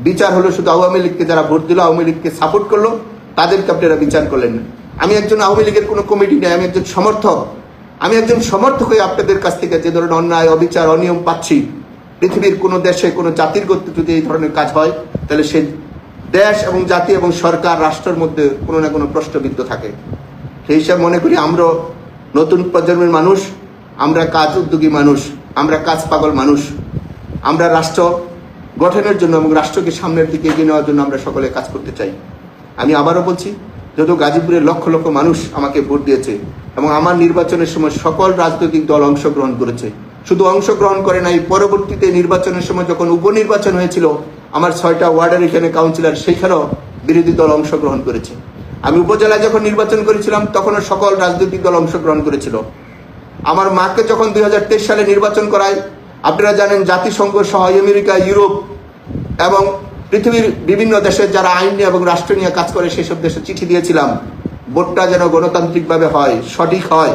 বিচার হলো শুধু আওয়ামী লীগকে যারা ভোট দিল, আওয়ামী লীগকে সাপোর্ট করলো, তাদেরকে আপনারা বিচার করলেন না। আমি একজন আওয়ামী লীগের কোনো কমিটি নেই, আমি একজন সমর্থক। আমি একজন সমর্থক হয়ে আপনাদের কাছ থেকে যে ধরনের অন্যায়, অবিচার, অনিয়ম পাচ্ছি, পৃথিবীর কোনো দেশে কোনো জাতির কর্তৃক যদি এই ধরনের কাজ হয়, তাহলে সে দেশ এবং জাতি এবং সরকার, রাষ্ট্রের মধ্যে কোনো না কোনো প্রশ্নবিদ্ধ থাকে। সেই হিসাবে মনে করি আমরা নতুন প্রজন্মের মানুষ, আমরা কাজ উদ্যোগী মানুষ, আমরা কাজ পাগল মানুষ। আমরা রাষ্ট্র গঠনের জন্য এবং রাষ্ট্রকে সামনের দিকে এগিয়ে নেওয়ার জন্য আমরা সকলে কাজ করতে চাই। আমি আবারও বলছি, যত গাজীপুরের লক্ষ লক্ষ মানুষ আমাকে ভোট দিয়েছে এবং আমার নির্বাচনের সময় সকল রাজনৈতিক দল অংশগ্রহণ করেছে। শুধু অংশগ্রহণ করে নাই, পরবর্তীতে নির্বাচনের সময় যখন উপনির্বাচন হয়েছিল, আমার 6টা ওয়ার্ডের এখানে কাউন্সিলর, সেইখানেও বিরোধী দল অংশগ্রহণ করেছে। আমি উপজেলায় যখন নির্বাচন করেছিলাম, তখনও সকল রাজনৈতিক দল অংশগ্রহণ করেছিল। আমার মাকে যখন 2023 সালে নির্বাচন করায়, আপনারা জানেন জাতিসংঘ সহ আমেরিকা, ইউরোপ এবং পৃথিবীর বিভিন্ন দেশের যারা আইন নিয়ে এবং রাষ্ট্র নিয়ে কাজ করে, সেসব দেশে চিঠি দিয়েছিলাম ভোটটা যেন গণতান্ত্রিকভাবে হয়, সঠিক হয়।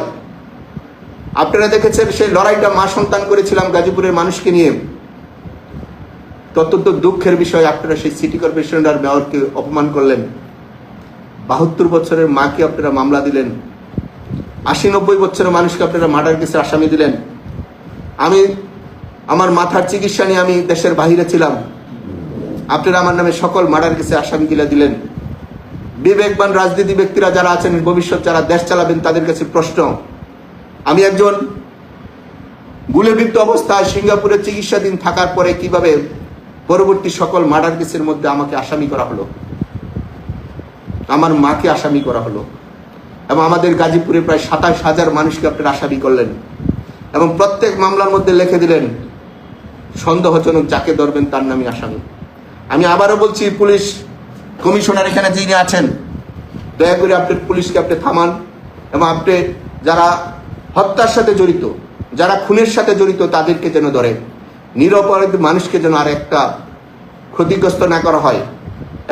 আপনারা দেখেছেন সেই লড়াইটা মা সন্তান করেছিলাম গাজীপুরের মানুষকে নিয়ে। অত্যন্ত দুঃখের বিষয়, আপনারা সেই সিটি কর্পোরেশন আর মেয়রকে অপমান করলেন। 72 বছরের মাকে আপনারা মামলা দিলেন। 80-90 বছরের মানুষকে আপনারা মার্ডার কেসে আসামি দিলেন। আমি আমার মাথার চিকিৎসা নিয়ে আমি দেশের বাহিরে ছিলাম, আপনারা আমার নামে সকল মার্ডার কেসে আসামি দিলেন। বিবেকবান রাজনীতি ব্যক্তিরা যারা আছেন, ভবিষ্যৎ যারা দেশ চালাবেন, তাদের কাছে প্রশ্ন, আমি একজন গুলিবিদ্ধ অবস্থায় সিঙ্গাপুরে চিকিৎসাধীন থাকার পরে কিভাবে পরবর্তী সকল মার্ডার কেসের মধ্যে আমাকে আসামি করা হলো, আমার মাকে আসামি করা হলো, এবং আমাদের গাজীপুরে প্রায় 27,000 মানুষকে আপনারা আসামি করলেন এবং প্রত্যেক মামলার মধ্যে লিখে দিলেন সন্দেহজনক যাকে ধরবেন তার নামই আসামি। আমি আবারও বলছি, পুলিশ কমিশনার এখানে যিনি আছেন, দয়া করে আপনি পুলিশকে আপনি থামান এবং আপনি যারা হত্যার সাথে জড়িত, যারা খুনের সাথে জড়িত, তাদেরকে যেন ধরে, নিরপরাধ মানুষকে যেন আর একটা ক্ষতিগ্রস্ত না করা হয়।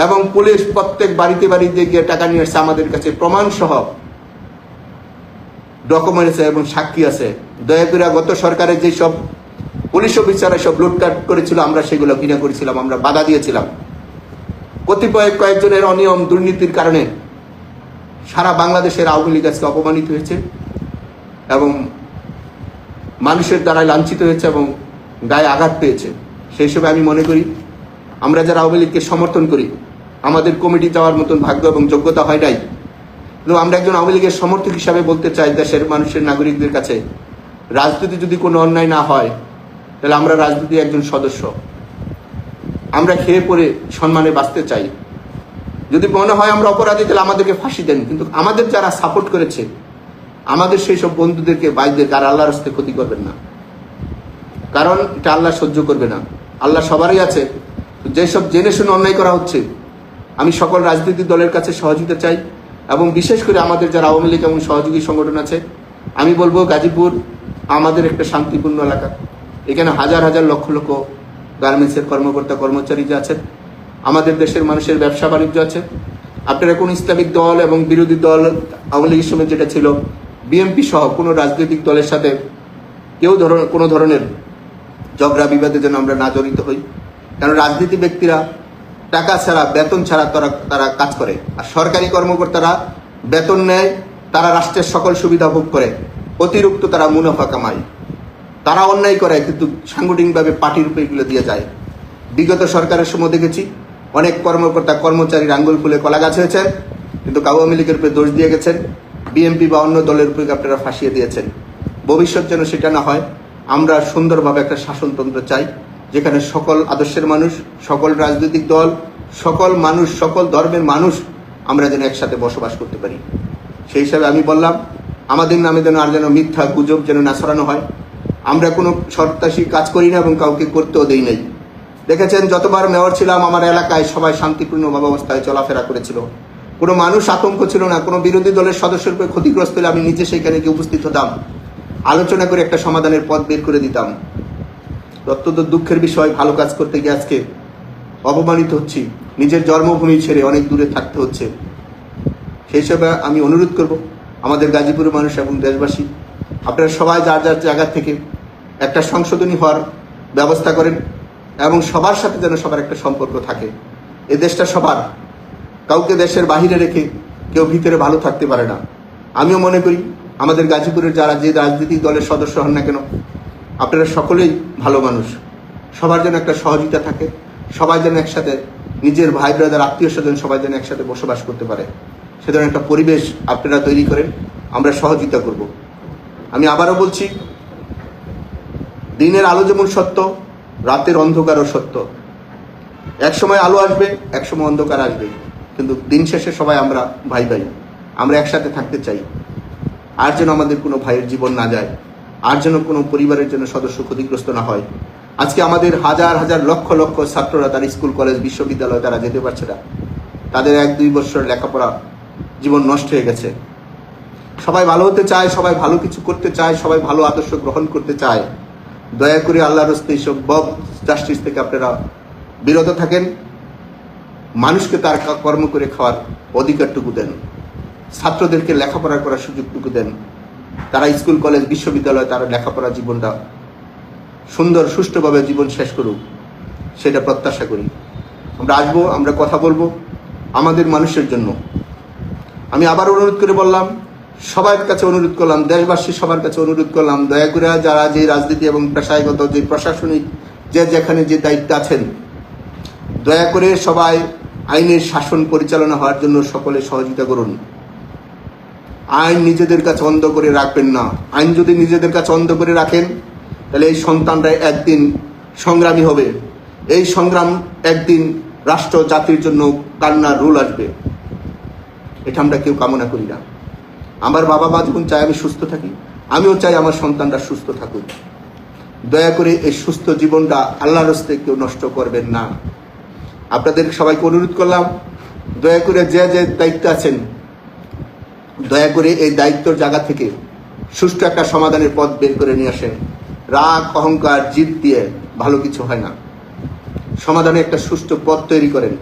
এবং পুলিশ প্রত্যেক বাড়িতে বাড়িতে গিয়ে টাকা নিয়ে এসছে, আমাদের কাছে প্রমাণ সহ ডকুমেন্টস এবং সাক্ষী আছে। দয়া করে গত সরকারের যেসব পুলিশ অফিসাররা সব লুটপাট করেছিল, আমরা সেগুলো ঘৃণা করেছিলাম, আমরা বাধা দিয়েছিলাম। কয়েকজনের অনিয়ম দুর্নীতির কারণে সারা বাংলাদেশের আওয়ামী লীগ আজকে অপমানিত হয়েছে এবং মানুষের দ্বারা লাঞ্ছিত হয়েছে এবং গায়ে আঘাত পেয়েছে। সেই হিসেবে আমি মনে করি, আমরা যারা আওয়ামী লীগকে সমর্থন করি, আমাদের কমিটি যাওয়ার মতন ভাগ্য এবং যোগ্যতা হয় নাই, কিন্তু আমরা একজন আওয়ামী লীগের সমর্থক হিসাবে বলতে চাই দেশের মানুষের, নাগরিকদের কাছে, রাজনীতি যদি কোনো অন্যায় না হয়, তাহলে আমরা রাজনীতির একজন সদস্য, আমরা খেয়ে পড়ে সম্মানে বাঁচতে চাই। যদি মনে হয় আমরা অপরাধী, তাহলে আমাদেরকে ফাঁসি দেন, কিন্তু আমাদের যারা সাপোর্ট করেছে, আমাদের সেই সব বন্ধুদেরকে, ভাইদেরকে আর আল্লাহর রাস্তায় ক্ষতি করবেন না, কারণ এটা আল্লাহ সহ্য করবে না। আল্লাহ সবারই আছে। যেসব জেনে শুনে অন্যায় করা হচ্ছে, আমি সকল রাজনৈতিক দলের কাছে সহযোগিতা চাই এবং বিশেষ করে আমাদের যারা আওয়ামী লীগ এবং সহযোগী সংগঠন আছে, আমি বলবো গাজীপুর আমাদের একটা শান্তিপূর্ণ এলাকা। এখানে হাজার হাজার লক্ষ লক্ষ গার্মেন্টসের কর্মকর্তা কর্মচারী যে আছেন, আমাদের দেশের মানুষের ব্যবসা বাণিজ্য আছে। আপনারা কোন ইসলামিক দল এবং বিরোধী দল, আওয়ামী লীগের সময় যেটা ছিল, বিএনপি সহ কোনো রাজনৈতিক দলের সাথে কোনো ধরনের ঝগড়া বিবাদে যেন আমরা না জড়িত হই। কারণ রাজনীতি ব্যক্তিরা টাকা ছাড়া, বেতন ছাড়া তারা কাজ করে, আর সরকারি কর্মকর্তারা বেতন নেয়, তারা রাষ্ট্রের সকল সুবিধা ভোগ করে, অতিরিক্ত তারা মুনাফা কামায়। তারা অন্যায় করে, কিন্তু সাংগঠনিকভাবে পার্টির উপরে এগুলো দিয়ে যায়। বিগত সরকারের সময় দেখেছি অনেক কর্মকর্তা কর্মচারী আঙ্গুল ফুলে কলা গাছ হয়েছেন, কিন্তু আওয়ামী লীগের উপরে দোষ দিয়ে গেছেন, বিএনপি বা অন্য দলের উপরে আপনারা ফাঁসিয়ে দিয়েছেন। ভবিষ্যৎ যেন সেটা না হয়। আমরা সুন্দরভাবে একটা শাসনতন্ত্র চাই, যেখানে সকল আদর্শের মানুষ, সকল রাজনৈতিক দল, সকল মানুষ, সকল ধর্মের মানুষ আমরা যেন একসাথে বসবাস করতে পারি। সেই হিসাবে আমি বললাম, আমাদের নামে যেন আর যেন মিথ্যা গুজব যেন না ছড়ানো হয়। আমরা কোনো সন্ত্রাসী কাজ করি না এবং কাউকে করতেও দেই নাই। দেখেছেন যতবার মেয়র ছিলাম, আমার এলাকায় সবাই শান্তিপূর্ণ অবস্থায় চলাফেরা করেছিল, কোনো মানুষ আতঙ্ক ছিল না। কোনো বিরোধী দলের সদস্যের উপরে ক্ষতিগ্রস্ত হলে আমি নিজে সেখানে গিয়ে উপস্থিত হতাম, আলোচনা করে একটা সমাধানের পথ বের করে দিতাম। অত্যন্ত দুঃখের বিষয়, ভালো কাজ করতে গিয়ে আজকে অপমানিত হচ্ছি। নিজের জন্মভূমি ছেড়ে অনেক দূরে থাকতে হচ্ছে। সেই হিসাবে আমি অনুরোধ করব আমাদের গাজীপুরের মানুষ এবং দেশবাসী, আপনারা সবাই যার যার জায়গা থেকে একটা সংশোধনী হওয়ার ব্যবস্থা করেন এবং সবার সাথে যেন সবার একটা সম্পর্ক থাকে। এই দেশটা সবার, কাউকে দেশের বাহিরে রেখে কেউ ভিতরে ভালো থাকতে পারে না। আমিও মনে করি আমাদের গাজীপুরের যারা যে রাজনৈতিক দলের সদস্য হন না কেন, আপনারা সকলেই ভালো মানুষ। সবার যেন একটা সহযোগিতা থাকে, সবাই যেন একসাথে নিজের ভাই ব্রাদার আত্মীয় স্বজন সবাই যেন একসাথে বসবাস করতে পারে, সে ধরনের একটা পরিবেশ আপনারা তৈরি করেন, আমরা সহযোগিতা করব। আমি আবারও বলছি, দিনের আলো যেমন সত্য, রাতের অন্ধকারও সত্য। এক সময় আলো আসবে, এক সময় অন্ধকার আসবে, কিন্তু দিন শেষে সবাই আমরা ভাই ভাই, আমরা একসাথে থাকতে চাই। আর যেন আমাদের কোনো ভাইয়ের জীবন না যায়, আর যেন কোনো পরিবারের জন্য সদস্য ক্ষতিগ্রস্ত না হয়। আজকে আমাদের হাজার হাজার লক্ষ লক্ষ ছাত্ররা তার স্কুল কলেজ বিশ্ববিদ্যালয় তারা যেতে পারছে না, তাদের 1-2 বছর লেখাপড়া জীবন নষ্ট হয়ে গেছে। সবাই ভালো হতে চায়, সবাই ভালো কিছু করতে চায়, সবাই ভালো আদর্শ গ্রহণ করতে চায়। দয়া করে আল্লাহর রাস্তে এইসব বব জাস্টিস থেকে আপনারা বিরত থাকেন। মানুষকে তার কর্ম করে খাওয়ার অধিকারটুকু দেন, ছাত্রদেরকে লেখাপড়া করার সুযোগটুকু দেন, তারা স্কুল কলেজ বিশ্ববিদ্যালয়ে তারা লেখাপড়া জীবনটা সুন্দর সুষ্ঠুভাবে জীবন শেষ করুক, সেটা প্রত্যাশা করি। আমরা আসবো, আমরা কথা বলবো আমাদের মানুষের জন্য। আমি আবার অনুরোধ করে বললাম, সবার কাছে অনুরোধ করলাম, দেশবাসী সবার কাছে অনুরোধ করলাম, দয়া করে যারা যে রাজনীতি এবং পেশাগত যে প্রশাসনিক যে যেখানে যে দায়িত্ব আছেন, দয়া করে সবাই আইনের শাসন পরিচালনা হওয়ার জন্য সকলে সহযোগিতা করুন। আইন নিজেদের কাছে অন্ধ করে রাখবেন না। আইন যদি নিজেদের কাছে অন্ধ করে রাখেন, তাহলে এই সন্তানরা একদিন সংগ্রামী হবে। এই সংগ্রাম একদিন রাষ্ট্র জাতির জন্য কান্নার রোল আসবে। এটা আমরা কেউ কামনা করি না। আমার বাবা মা যখন চায় আমি সুস্থ থাকি, আমিও চাই আমার সন্তানরা সুস্থ থাকুক। দয়া করে এই সুস্থ জীবনটা আল্লাহর রাস্তে কেউ নষ্ট করবেন না। আপনাদের সবাইকে অনুরোধ করলাম, দয়া করে যে যে দায়িত্ব আছেন, দয়া করে এই দায়িত্বর জায়গা থেকে সুষ্ঠু একটা সমাধানের পথ বের করে নিয়ে আসেন। রাগ অহংকার জিদ দিয়ে ভালো কিছু হয় না। সমাধানে একটা সুষ্ঠু পথ তৈরি করেন।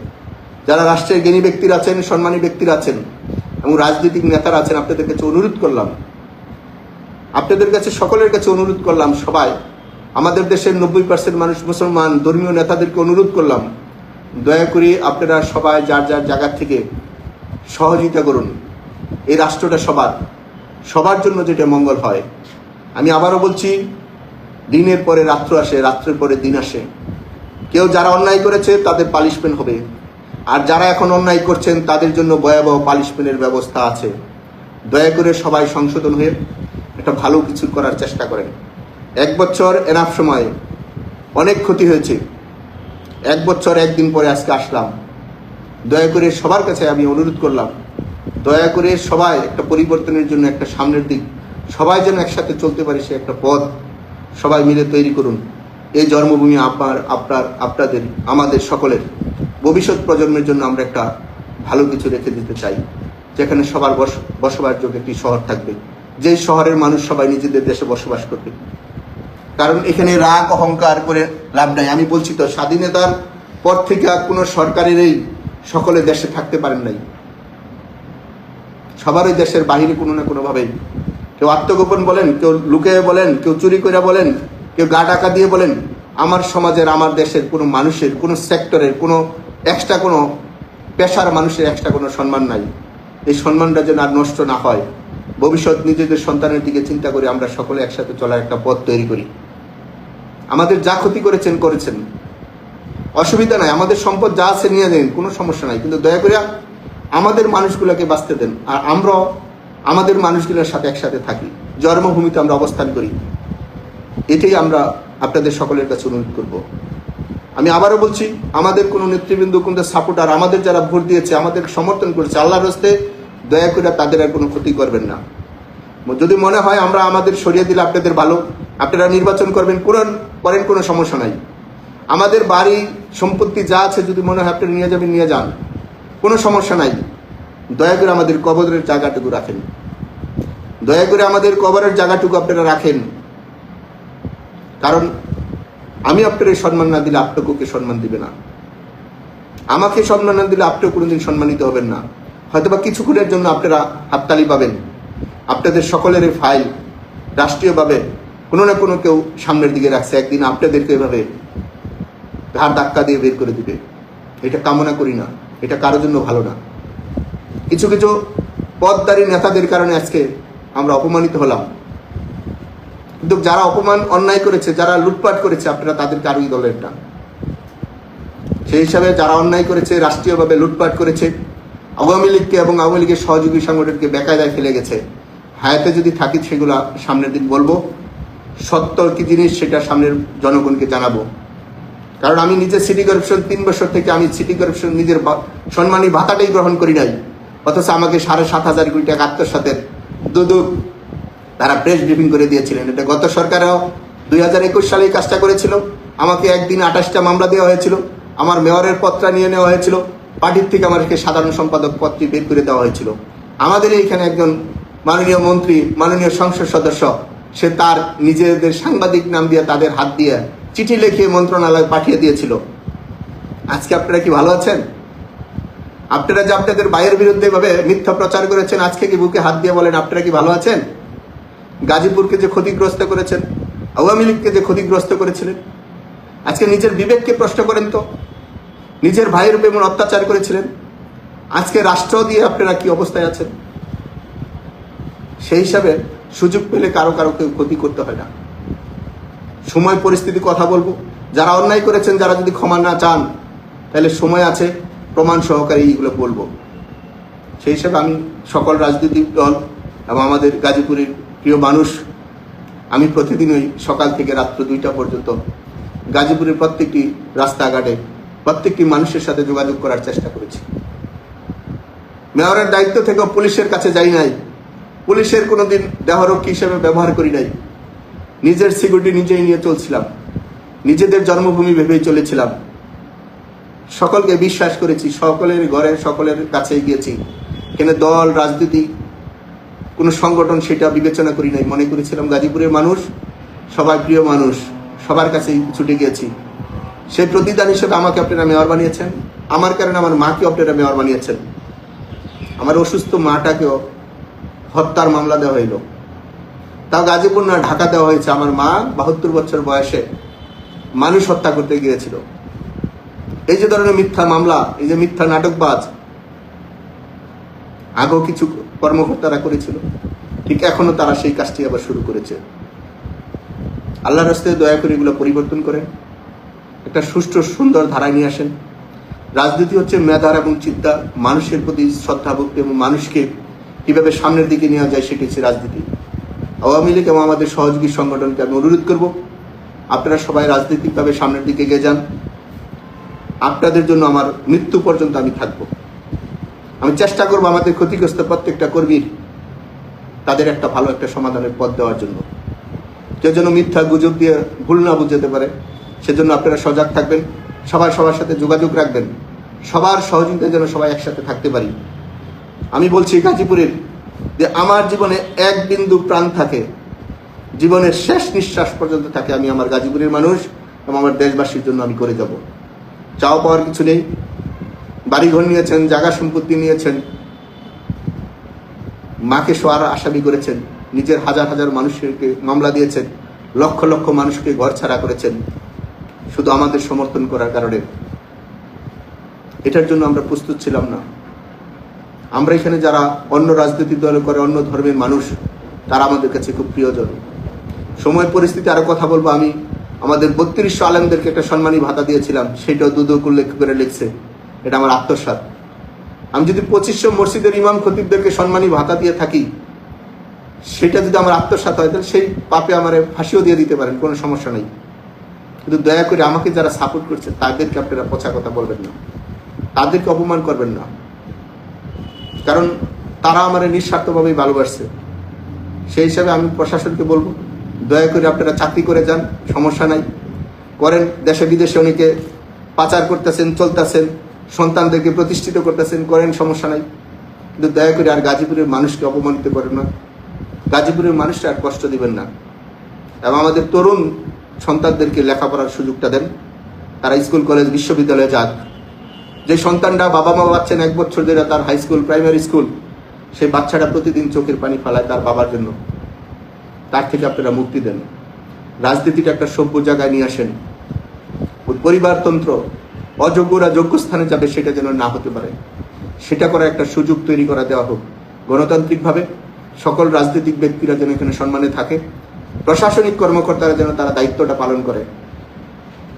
যারা রাষ্ট্রের জ্ঞানী ব্যক্তিরা আছেন, সম্মানী ব্যক্তিরা আছেন এবং রাজনৈতিক নেতারা আছেন, আপনাদের কাছে অনুরোধ করলাম, আপনাদের কাছে সকলের কাছে অনুরোধ করলাম, সবাই আমাদের দেশের 90% মানুষ মুসলমান, ধর্মীয় নেতাদেরকে অনুরোধ করলাম, দয়া করে আপনারা সবাই যার যার জায়গা থেকে সহযোগিতা করুন। এই রাষ্ট্রটা সবার জন্য যেটা মঙ্গল হয়। আমি আবারও বলছি, দিনের পরে রাত্র আসে, রাত্রের পরে দিন আসে। কেউ যারা অন্যায় করেছে তাদের পানিশমেন্ট হবে, আর যারা এখন অন্যায় করছেন তাদের জন্য ভয়াবহ পানিশমেন্টের ব্যবস্থা আছে। দয়া করে সবাই সংশোধন হয়ে একটা ভালো কিছু করার চেষ্টা করেন। 1 বছর এনাফ সময়, অনেক ক্ষতি হয়েছে। 1 বছর 1 দিন পরে আজকে আসলাম। দয়া করে সবার কাছে আমি অনুরোধ করলাম, দয়া করে সবাই একটা পরিবর্তনের জন্য একটা সামনের দিক, সবাই যেন একসাথে চলতে পারে সে একটা পথ সবাই মিলে তৈরি করুন। এই জন্মভূমি আপনাদের আমাদের সকলের ভবিষ্যৎ প্রজন্মের জন্য আমরা একটা ভালো কিছু রেখে দিতে চাই, যেখানে সবার বসবাসযোগ্য একটি শহর থাকবে, যেই শহরের মানুষ সবাই নিজেদের দেশে বসবাস করবে। কারণ এখানে রাগ অহংকার করে লাভ নাই। আমি বলছি তো, স্বাধীনতার পর থেকে কোনো সরকারের এই সকলে দেশে থাকতে পারেন নাই। সবারই দেশের বাহিরে কোনো না কোনোভাবে, কেউ আত্মগোপন বলেন, কেউ লুকিয়ে বলেন, কেউ চুরি করে বলেন, কেউ গা টাকা দিয়ে বলেন। আমার সমাজের, আমার দেশের কোনো মানুষের, কোনো সেক্টরের, কোনো এক্সট্রা কোনো পেশার মানুষের এক্সট্রা কোনো সম্মান নাই। এই সম্মানটা যেন আর নষ্ট না হয়। ভবিষ্যৎ নিজেদের সন্তানের দিকে চিন্তা করে আমরা সকলে একসাথে চলার একটা পথ তৈরি করি। আমাদের যা ক্ষতি করেছেন, অসুবিধা নাই, আমাদের সম্পদ যা আছে নিয়ে দেন, কোনো সমস্যা নাই, কিন্তু দয়া করে আমাদের মানুষগুলোকে বাঁচতে দেন। আর আমরাও আমাদের মানুষগুলোর সাথে একসাথে থাকি, জন্মভূমিতে আমরা অবস্থান করি। এটাই আমরা আপনাদের সকলের কাছে অনুরোধ করব। আমি আবারও বলছি, আমাদের কোনো নেতৃবৃন্দ, কোনো সাপোর্টার, আমাদের যারা ভোট দিয়েছে, আমাদের সমর্থন করেছে, আল্লাহর রাস্তে দয়া করে তাদের আর কোনো ক্ষতি করবেন না। যদি মনে হয় আমরা আমাদের সরিয়ে দিলে আপনাদের ভালো, আপনারা নির্বাচন করেন, কোনো সমস্যা নাই। আমাদের বাড়ি সম্পত্তি যা আছে যদি মনে হয় আপনারা নিয়ে যাবেন, নিয়ে যান, কোনো সমস্যা নাই। দয়া করে আমাদের কবরের জায়গাটুকু রাখেন, দয়া করে আমাদের কবরের জায়গাটুকু আপনারা রাখেন। কারণ আমি আপনাদের সম্মান না দিলে আপনাকে সম্মান দিবে না। আমাকে সম্মান না দিলে আপনিও কোনোদিন সম্মানিত হবেন না। হয়তোবা কিছুক্ষণের জন্য আপনারা হাততালি পাবেন, আপনাদের সকলের ফাইল রাষ্ট্রীয়ভাবে কোনো না কোনো কেউ সামনের দিকে রাখছে, একদিন আপনাদেরকে এভাবে ঘাড় ধাক্কা দিয়ে বের করে দিবে। এটা কামনা করি না, এটা কারোর জন্য ভালো না। কিছু কিছু পদধারী নেতাদের কারণে আজকে আমরা অপমানিত হলাম, কিন্তু যারা অন্যায় করেছে, যারা লুটপাট করেছে, আপনারা তাদেরকে আরোই দলের না। সেই হিসাবে যারা অন্যায় করেছে, রাষ্ট্রীয়ভাবে লুটপাট করেছে, আওয়ামী লীগকে এবং আওয়ামী লীগের সহযোগী সংগঠনকে বেকায়দায় ফেলে গেছে, হায়াতে যদি থাকি সেগুলা সামনের দিন বলবো। সত্য কি জিনিস সেটা সামনের জনগণকে জানাবো। কারণ আমি নিজে সিটি কর্পোরেশন 3 বছর থেকে আমি সিটি কর্পোরেশন নিজের সম্মানী ভাতাটাই গ্রহণ করি নাই, অথচ আমাকে 7,500 কোটি টাকা আত্মসাতের দুদক তারা প্রেস ব্রিফিং করে দিয়েছিলেন। এটা গত সরকারও 2021 সালে এই কাজটা করেছিল। আমাকে একদিন 28টা মামলা দেওয়া হয়েছিল, আমার মেয়রের পদটা নিয়ে নেওয়া হয়েছিল, পার্টির থেকে আমাকে সাধারণ সম্পাদক পদটি বের করে দেওয়া হয়েছিল। আমাদের এইখানে একজন মাননীয় মন্ত্রী, মাননীয় সংসদ সদস্য, সে তার নিজেদের সাংবাদিক নাম দিয়ে তাদের হাত দিয়ে চিঠি লিখে মন্ত্রণালয়ে পাঠিয়ে দিয়েছিল। আজকে আপনারা কি ভালো আছেন? আপনারা যে আপনাদের ভাইয়ের বিরুদ্ধে ভাবে মিথ্যা প্রচার করেছেন, আজকে কি বুকে হাত দিয়ে বলেন আপনারা কি ভালো আছেন? গাজীপুরকে যে ক্ষতিগ্রস্ত করেছেন, আওয়ামী লীগকে যে ক্ষতিগ্রস্ত করেছিলেন, আজকে নিজের বিবেককে প্রশ্ন করেন তো। নিজের ভাইয়ের উপর এমন অত্যাচার করেছিলেন, আজকে রাষ্ট্র দিয়ে আপনারা কি অবস্থায় আছেন? সেই হিসাবে সুযোগ পেলে কারো কারো কেউ ক্ষতি করতে হয় না। সময় পরিস্থিতি কথা বলবো। যারা অন্যায় করেছেন, যারা যদি ক্ষমা না চান, তাহলে সময় আছে, প্রমাণ সহকারে এইগুলো বলবো। সেই হিসাবে আমি সকল রাজনৈতিক দল এবং আমাদের গাজীপুরের প্রিয় মানুষ, আমি প্রতিদিনই সকাল থেকে রাত্র 2টা পর্যন্ত গাজীপুরের প্রত্যেকটি রাস্তাঘাটে প্রত্যেকটি মানুষের সাথে যোগাযোগ করার চেষ্টা করেছি। মেয়রের দায়িত্ব থেকেও পুলিশের কাছে যাই নাই, পুলিশের কোনোদিন দেহরক্ষী হিসেবে ব্যবহার করি নাই। নিজের সিকিউরিটি নিজেই নিয়ে চলছিলাম, নিজেদের জন্মভূমি ভেবেই চলেছিলাম। সকলকে বিশ্বাস করেছি, সকলের ঘরে সকলের কাছে গিয়েছি। এখানে দল, রাজনীতি, কোনো সংগঠন সেটা বিবেচনা করি নাই। মনে করেছিলাম গাজীপুরের মানুষ সবাই প্রিয় মানুষ, সবার কাছেই ছুটে গিয়েছি। সেই প্রতিদান হিসেবে আমাকে আপনারা মেয়র বানিয়েছেন, আমার কারণে আমার মাকে আপনারা মেয়র বানিয়েছেন। আমার অসুস্থ মাটাকেও হত্যার মামলা দেওয়া হইল, তাও গাজীপুর না ঢাকা দেওয়া হয়েছে। আমার মা 72 বছর বয়সে মানুষ হত্যা করতে গিয়েছিল। এই যে ধরনের মিথ্যা মামলা, এই যে মিথ্যা নাটকবাজ আগেও কিছু কর্মকর্তারা করেছিল, ঠিক এখনো তারা সেই কাজটি আবার শুরু করেছে। আল্লাহর রাস্তায় দয়া করে এগুলো পরিবর্তন করেন, একটা সুষ্ঠু সুন্দর ধারায় নিয়ে আসেন। রাজনীতি হচ্ছে মেধার এবং চিন্তা, মানুষের প্রতি শ্রদ্ধা ভক্তি এবং মানুষকে কিভাবে সামনের দিকে নেওয়া যায়, সেটি হচ্ছে রাজনীতি। আওয়ামী লীগ এবং আমাদের সহযোগী সংগঠনকে আমি অনুরোধ করব, আপনারা সবাই রাজনৈতিকভাবে সামনের দিকে এগিয়ে যান। আপনাদের জন্য আমার মৃত্যু পর্যন্ত আমি থাকব। আমি চেষ্টা করব আমাদের ক্ষতিগ্রস্ত প্রত্যেকটা কর্মীর তাদের একটা ভালো একটা সমাধানের পথ দেওয়ার জন্য। কেউ যেন মিথ্যা গুজব দিয়ে ভুল না বুঝতে পারে, সেজন্য আপনারা সজাগ থাকবেন, সবার সাথে যোগাযোগ রাখবেন, সবার সহযোগিতা যেন সবাই একসাথে থাকতে পারি। আমি বলছি গাজীপুরের যে আমার জীবনে এক বিন্দু প্রাণ থাকে, জীবনের শেষ নিঃশ্বাস পর্যন্ত থাকে, আমি আমার গাজীপুরের মানুষ এবং আমার দেশবাসীর জন্য আমি করে যাব। চাও পাওয়ার কিছু নেই। বাড়িঘর নিয়েছেন, জায়গা সম্পত্তি নিয়েছেন, মাকে শোয়ার আসামি করেছেন, নিজের হাজার হাজার মানুষকে মামলা দিয়েছেন, লক্ষ লক্ষ মানুষকে ঘর ছাড়া করেছেন শুধু আমাদের সমর্থন করার কারণে। এটার জন্য আমরা প্রস্তুত ছিলাম না। আমরা এখানে যারা অন্য রাজনৈতিক দল করে, অন্য ধর্মের মানুষ, তারা আমাদের কাছে খুব প্রিয়জন। সময় পরিস্থিতি আরো কথা বলবো। আমি আমাদের 3200 আলেমদেরকে একটা সম্মানী ভাতা দিয়েছিলাম, সেটাও দুদক উল্লেখ করে লিখছে, এটা আমার আত্মসাৎ। আমি যদি 2500 মসজিদের ইমাম খতিবদেরকে সম্মানী ভাতা দিয়ে থাকি, সেটা যদি আমার আত্মসাৎ হয়, তাহলে সেই পাপে আমার ফাঁসিও দিয়ে দিতে পারেন, কোনো সমস্যা নেই। কিন্তু দয়া করে আমাকে যারা সাপোর্ট করছে তাদেরকে আপনারা পচা কথা বলবেন না, তাদেরকে অপমান করবেন না, কারণ তারা আমার নিঃস্বার্থভাবেই ভালোবাসছে। সেই হিসাবে আমি প্রশাসনকে বলবো, দয়া করে আপনারা চাকরি করে যান, সমস্যা নাই, করেন। দেশে বিদেশে অনেকে পাচার করতেছেন, চলতেছেন, সন্তানদেরকে প্রতিষ্ঠিত করতেছেন, করেন, সমস্যা নাই। কিন্তু দয়া করে আর গাজীপুরের মানুষকে অপমানিত করেন না, গাজীপুরের মানুষটা আর কষ্ট দিবেন না। এবং আমাদের তরুণ সন্তানদেরকে লেখাপড়ার সুযোগটা দেন, তারা স্কুল কলেজ বিশ্ববিদ্যালয়ে যাক, যে সন্তানটা বাবা মা পাচ্ছেন 1 বছর ধরে তার হাই স্কুল প্রাইমারি স্কুল, সেই বাচ্চাটা প্রতিদিন চোখের পানি ফেলায় তার বাবার জন্য, তার থেকে আপনারা মুক্তি দেন। রাজনীতিটা একটা সভ্য জায়গায় নিয়ে আসেন। পরিবারতন্ত্র, অযোগ্যরা যোগ্য স্থানে যাবে সেটা যেন না হতে পারে, সেটা করার একটা সুযোগ তৈরি করা দেওয়া হোক। গণতান্ত্রিকভাবে সকল রাজনৈতিক ব্যক্তিরা যেন এখানে সম্মানে থাকে, প্রশাসনিক কর্মকর্তারা যেন তারা দায়িত্বটা পালন করে,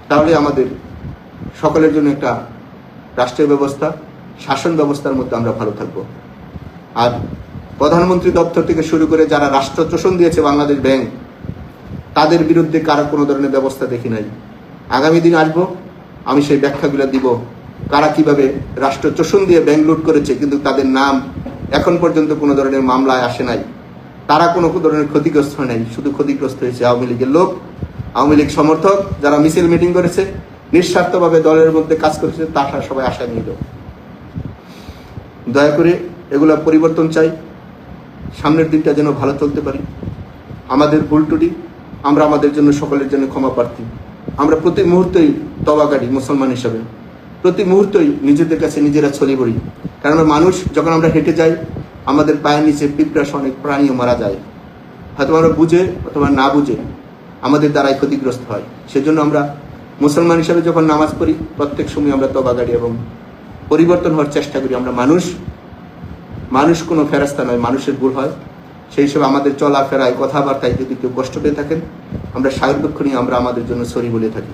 তাহলে আমাদের সকলের জন্য একটা রাষ্ট্রীয় ব্যবস্থা, শাসন ব্যবস্থার মধ্যে আমরা ভালো থাকবো। আর প্রধানমন্ত্রী দপ্তর থেকে শুরু করে যারা রাষ্ট্র শোষণ দিয়েছে বাংলাদেশ ব্যাংক, তাদের বিরুদ্ধে কারো কোনো ধরনের ব্যবস্থা দেখি নাই। আগামী দিন আসবো, আমি সেই ব্যাখ্যাগুলো দিব, কারা কিভাবে রাষ্ট্র শোষণ দিয়ে ব্যাংক লুট করেছে, কিন্তু তাদের নাম এখন পর্যন্ত কোনো ধরনের মামলায় আসে নাই, তারা কোনো ধরনের ক্ষতিগ্রস্ত হয় নাই। শুধু ক্ষতিগ্রস্ত হয়েছে আওয়ামী লীগের লোক, আওয়ামী লীগ সমর্থক, যারা মিছিল মিটিং করেছে, নিঃস্বার্থভাবে দলের মধ্যে কাজ করেছে, তারা সবাই আশা নিল। দয়া করে এগুলো পরিবর্তন চাই, সামনের দিনটা যেন ভালো চলতে পারি। আমাদের ভুল ত্রুটি আমরা আমাদের জন্য সকলের জন্য ক্ষমা প্রার্থী। আমরা প্রতি মুহূর্তেই তওবাকারী মুসলমান হিসাবে, প্রতি মুহূর্তেই নিজেদের কাছে নিজেরা ছড়িয়ে পড়ি। কারণ মানুষ যখন আমরা হেঁটে যাই, আমাদের পায়ের নিচে পিঁপড়া অনেক প্রাণীও মারা যায়, হয়তো আমরা বুঝে অথবা না বুঝে আমাদের দ্বারাই ক্ষতিগ্রস্ত হয়। সেজন্য আমরা মুসলমান হিসাবে যখন নামাজ পড়ি, প্রত্যেক সময় আমরা তওবাকারী এবং পরিবর্তন হওয়ার চেষ্টা করি। আমরা মানুষ কোনো ফেরেশতা নয়, মানুষের ভুল হয়। সেই হিসেবে আমাদের চলাফেরায় কথাবার্তায় যদি কেউ কষ্ট পেয়ে থাকেন, আমরা সাহেব নিয়ে আমরা আমাদের জন্য সরি বলে থাকি।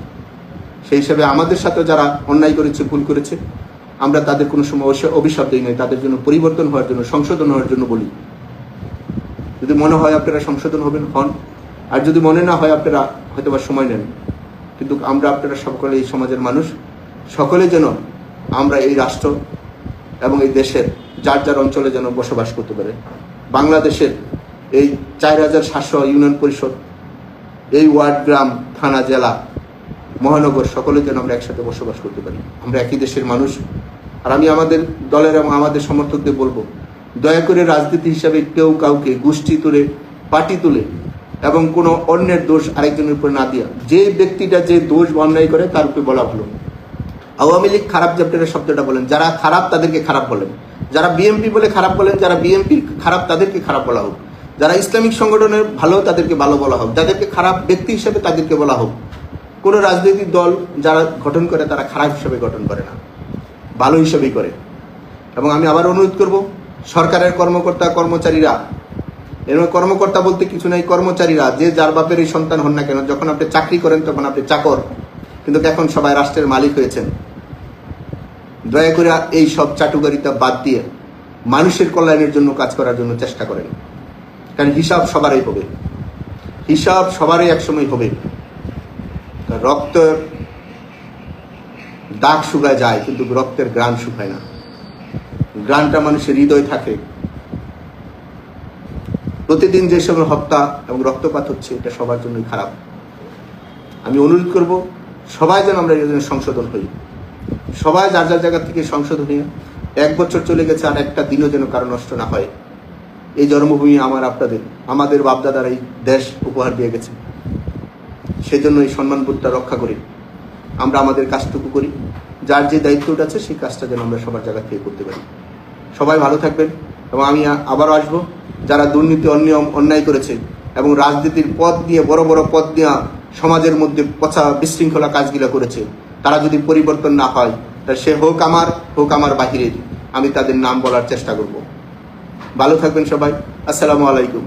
সেই হিসেবে আমাদের সাথে যারা অন্যায় করেছে, ভুল করেছে, আমরা তাদের কোনো সময় অভিশাপ দিই নাই, তাদের জন্য পরিবর্তন হওয়ার জন্য, সংশোধন হওয়ার জন্য বলি। যদি মনে হয় আপনারা সংশোধন হবেন, হন। আর যদি মনে না হয়, আপনারা হয়তো বা সময় নেন। কিন্তু আমরা আপনারা সকলে এই সমাজের মানুষ, সকলে যেন আমরা এই রাষ্ট্র এবং এই দেশের যার যার অঞ্চলে যেন বসবাস করতে পারে। বাংলাদেশের এই 4700 ইউনিয়ন পরিষদ, এই ওয়ার্ড, গ্রাম, থানা, জেলা, মহানগর, সকলে যেন আমরা একসাথে বসবাস করতে পারি। আমরা একই দেশের মানুষ। আর আমি আমাদের দলের এবং আমাদের সমর্থকদের বলবো, দয়া করে রাজনীতি হিসাবে কেউ কাউকে গোষ্ঠী তুলে, পার্টি তুলে এবং কোনো অন্যের দোষ আরেকজনের উপর না দিয়া, যে ব্যক্তিটা যে দোষ অন্যায় করে তার উপরে বলা ভালো। আওয়ামী লীগ খারাপ যে আপনারা শব্দটা বলেন, যারা খারাপ তাদেরকে খারাপ বলেন, যারা বিএনপি বলে খারাপ বলেন, যারা বিএনপি খারাপ তাদেরকে খারাপ বলা হোক, যারা ইসলামিক সংগঠনের ভালো তাদেরকে ভালো বলা হোক, যাদেরকে খারাপ ব্যক্তি হিসেবে তাদেরকে বলা হোক। কোনো রাজনৈতিক দল যারা গঠন করে তারা খারাপ হিসেবে গঠন করে না, ভালো হিসেবেই করে। এবং আমি আবার অনুরোধ করব, সরকারের কর্মকর্তা কর্মচারীরা, এর কর্মকর্তা বলতে কিছু নাই, কর্মচারীরা যে যার বাপের এই সন্তান হন না কেন, যখন আপনি চাকরি করেন তখন আপনি চাকর, কিন্তু এখন সবাই রাষ্ট্রের মালিক হয়েছেন। দয়া করে এই সব চাটুকারিতা বাদ দিয়ে মানুষের কল্যাণের জন্য কাজ করার জন্য চেষ্টা করেন। কারণ হিসাব সবারই হবে, হিসাব সবারই একসময় হবে। রক্ত দাগ শুকায় যায়, কিন্তু রক্তের গ্রাণ শুকায় না। গ্রাণটা মানুষের হৃদয় থাকে। প্রতিদিন যে সময় হত্যা এবং রক্তপাত হচ্ছে, এটা সবার জন্যই খারাপ। আমি অনুরোধ করব, সবাই যেন আমরা এর জন্য সংশোধন হই, সবাই যার যার জায়গা থেকে সংশোধন হয়ে। 1 বছর চলে গেছে, আর একটা দিনও যেন কারো নষ্ট না হয়। এই জন্মভূমি আমার, আপনাদের, আমাদের বাপদাদারা এই দেশ উপহার দিয়ে গেছে। সেজন্য এই সম্মানবোধটা রক্ষা করি, আমরা আমাদের কাজটুকু করি। যার যে দায়িত্বটা আছে সেই কাজটা যেন আমরা সবার জায়গা থেকে করতে পারি। সবাই ভালো থাকবেন। এবং আমি আবারও আসবো, যারা দুর্নীতি, অনিয়ম, অন্যায় করেছে এবং রাজনীতির পদ নিয়ে, বড় বড় পদ নিয়ে সমাজের মধ্যে পচা বিশৃঙ্খলা কাজগুলো করেছে, তারা যদি পরিবর্তন না হয়, তা সে হোক আমার বাহিরের, আমি তাদের নাম বলার চেষ্টা করব। ভালো থাকবেন সবাই। আসসালামু আলাইকুম।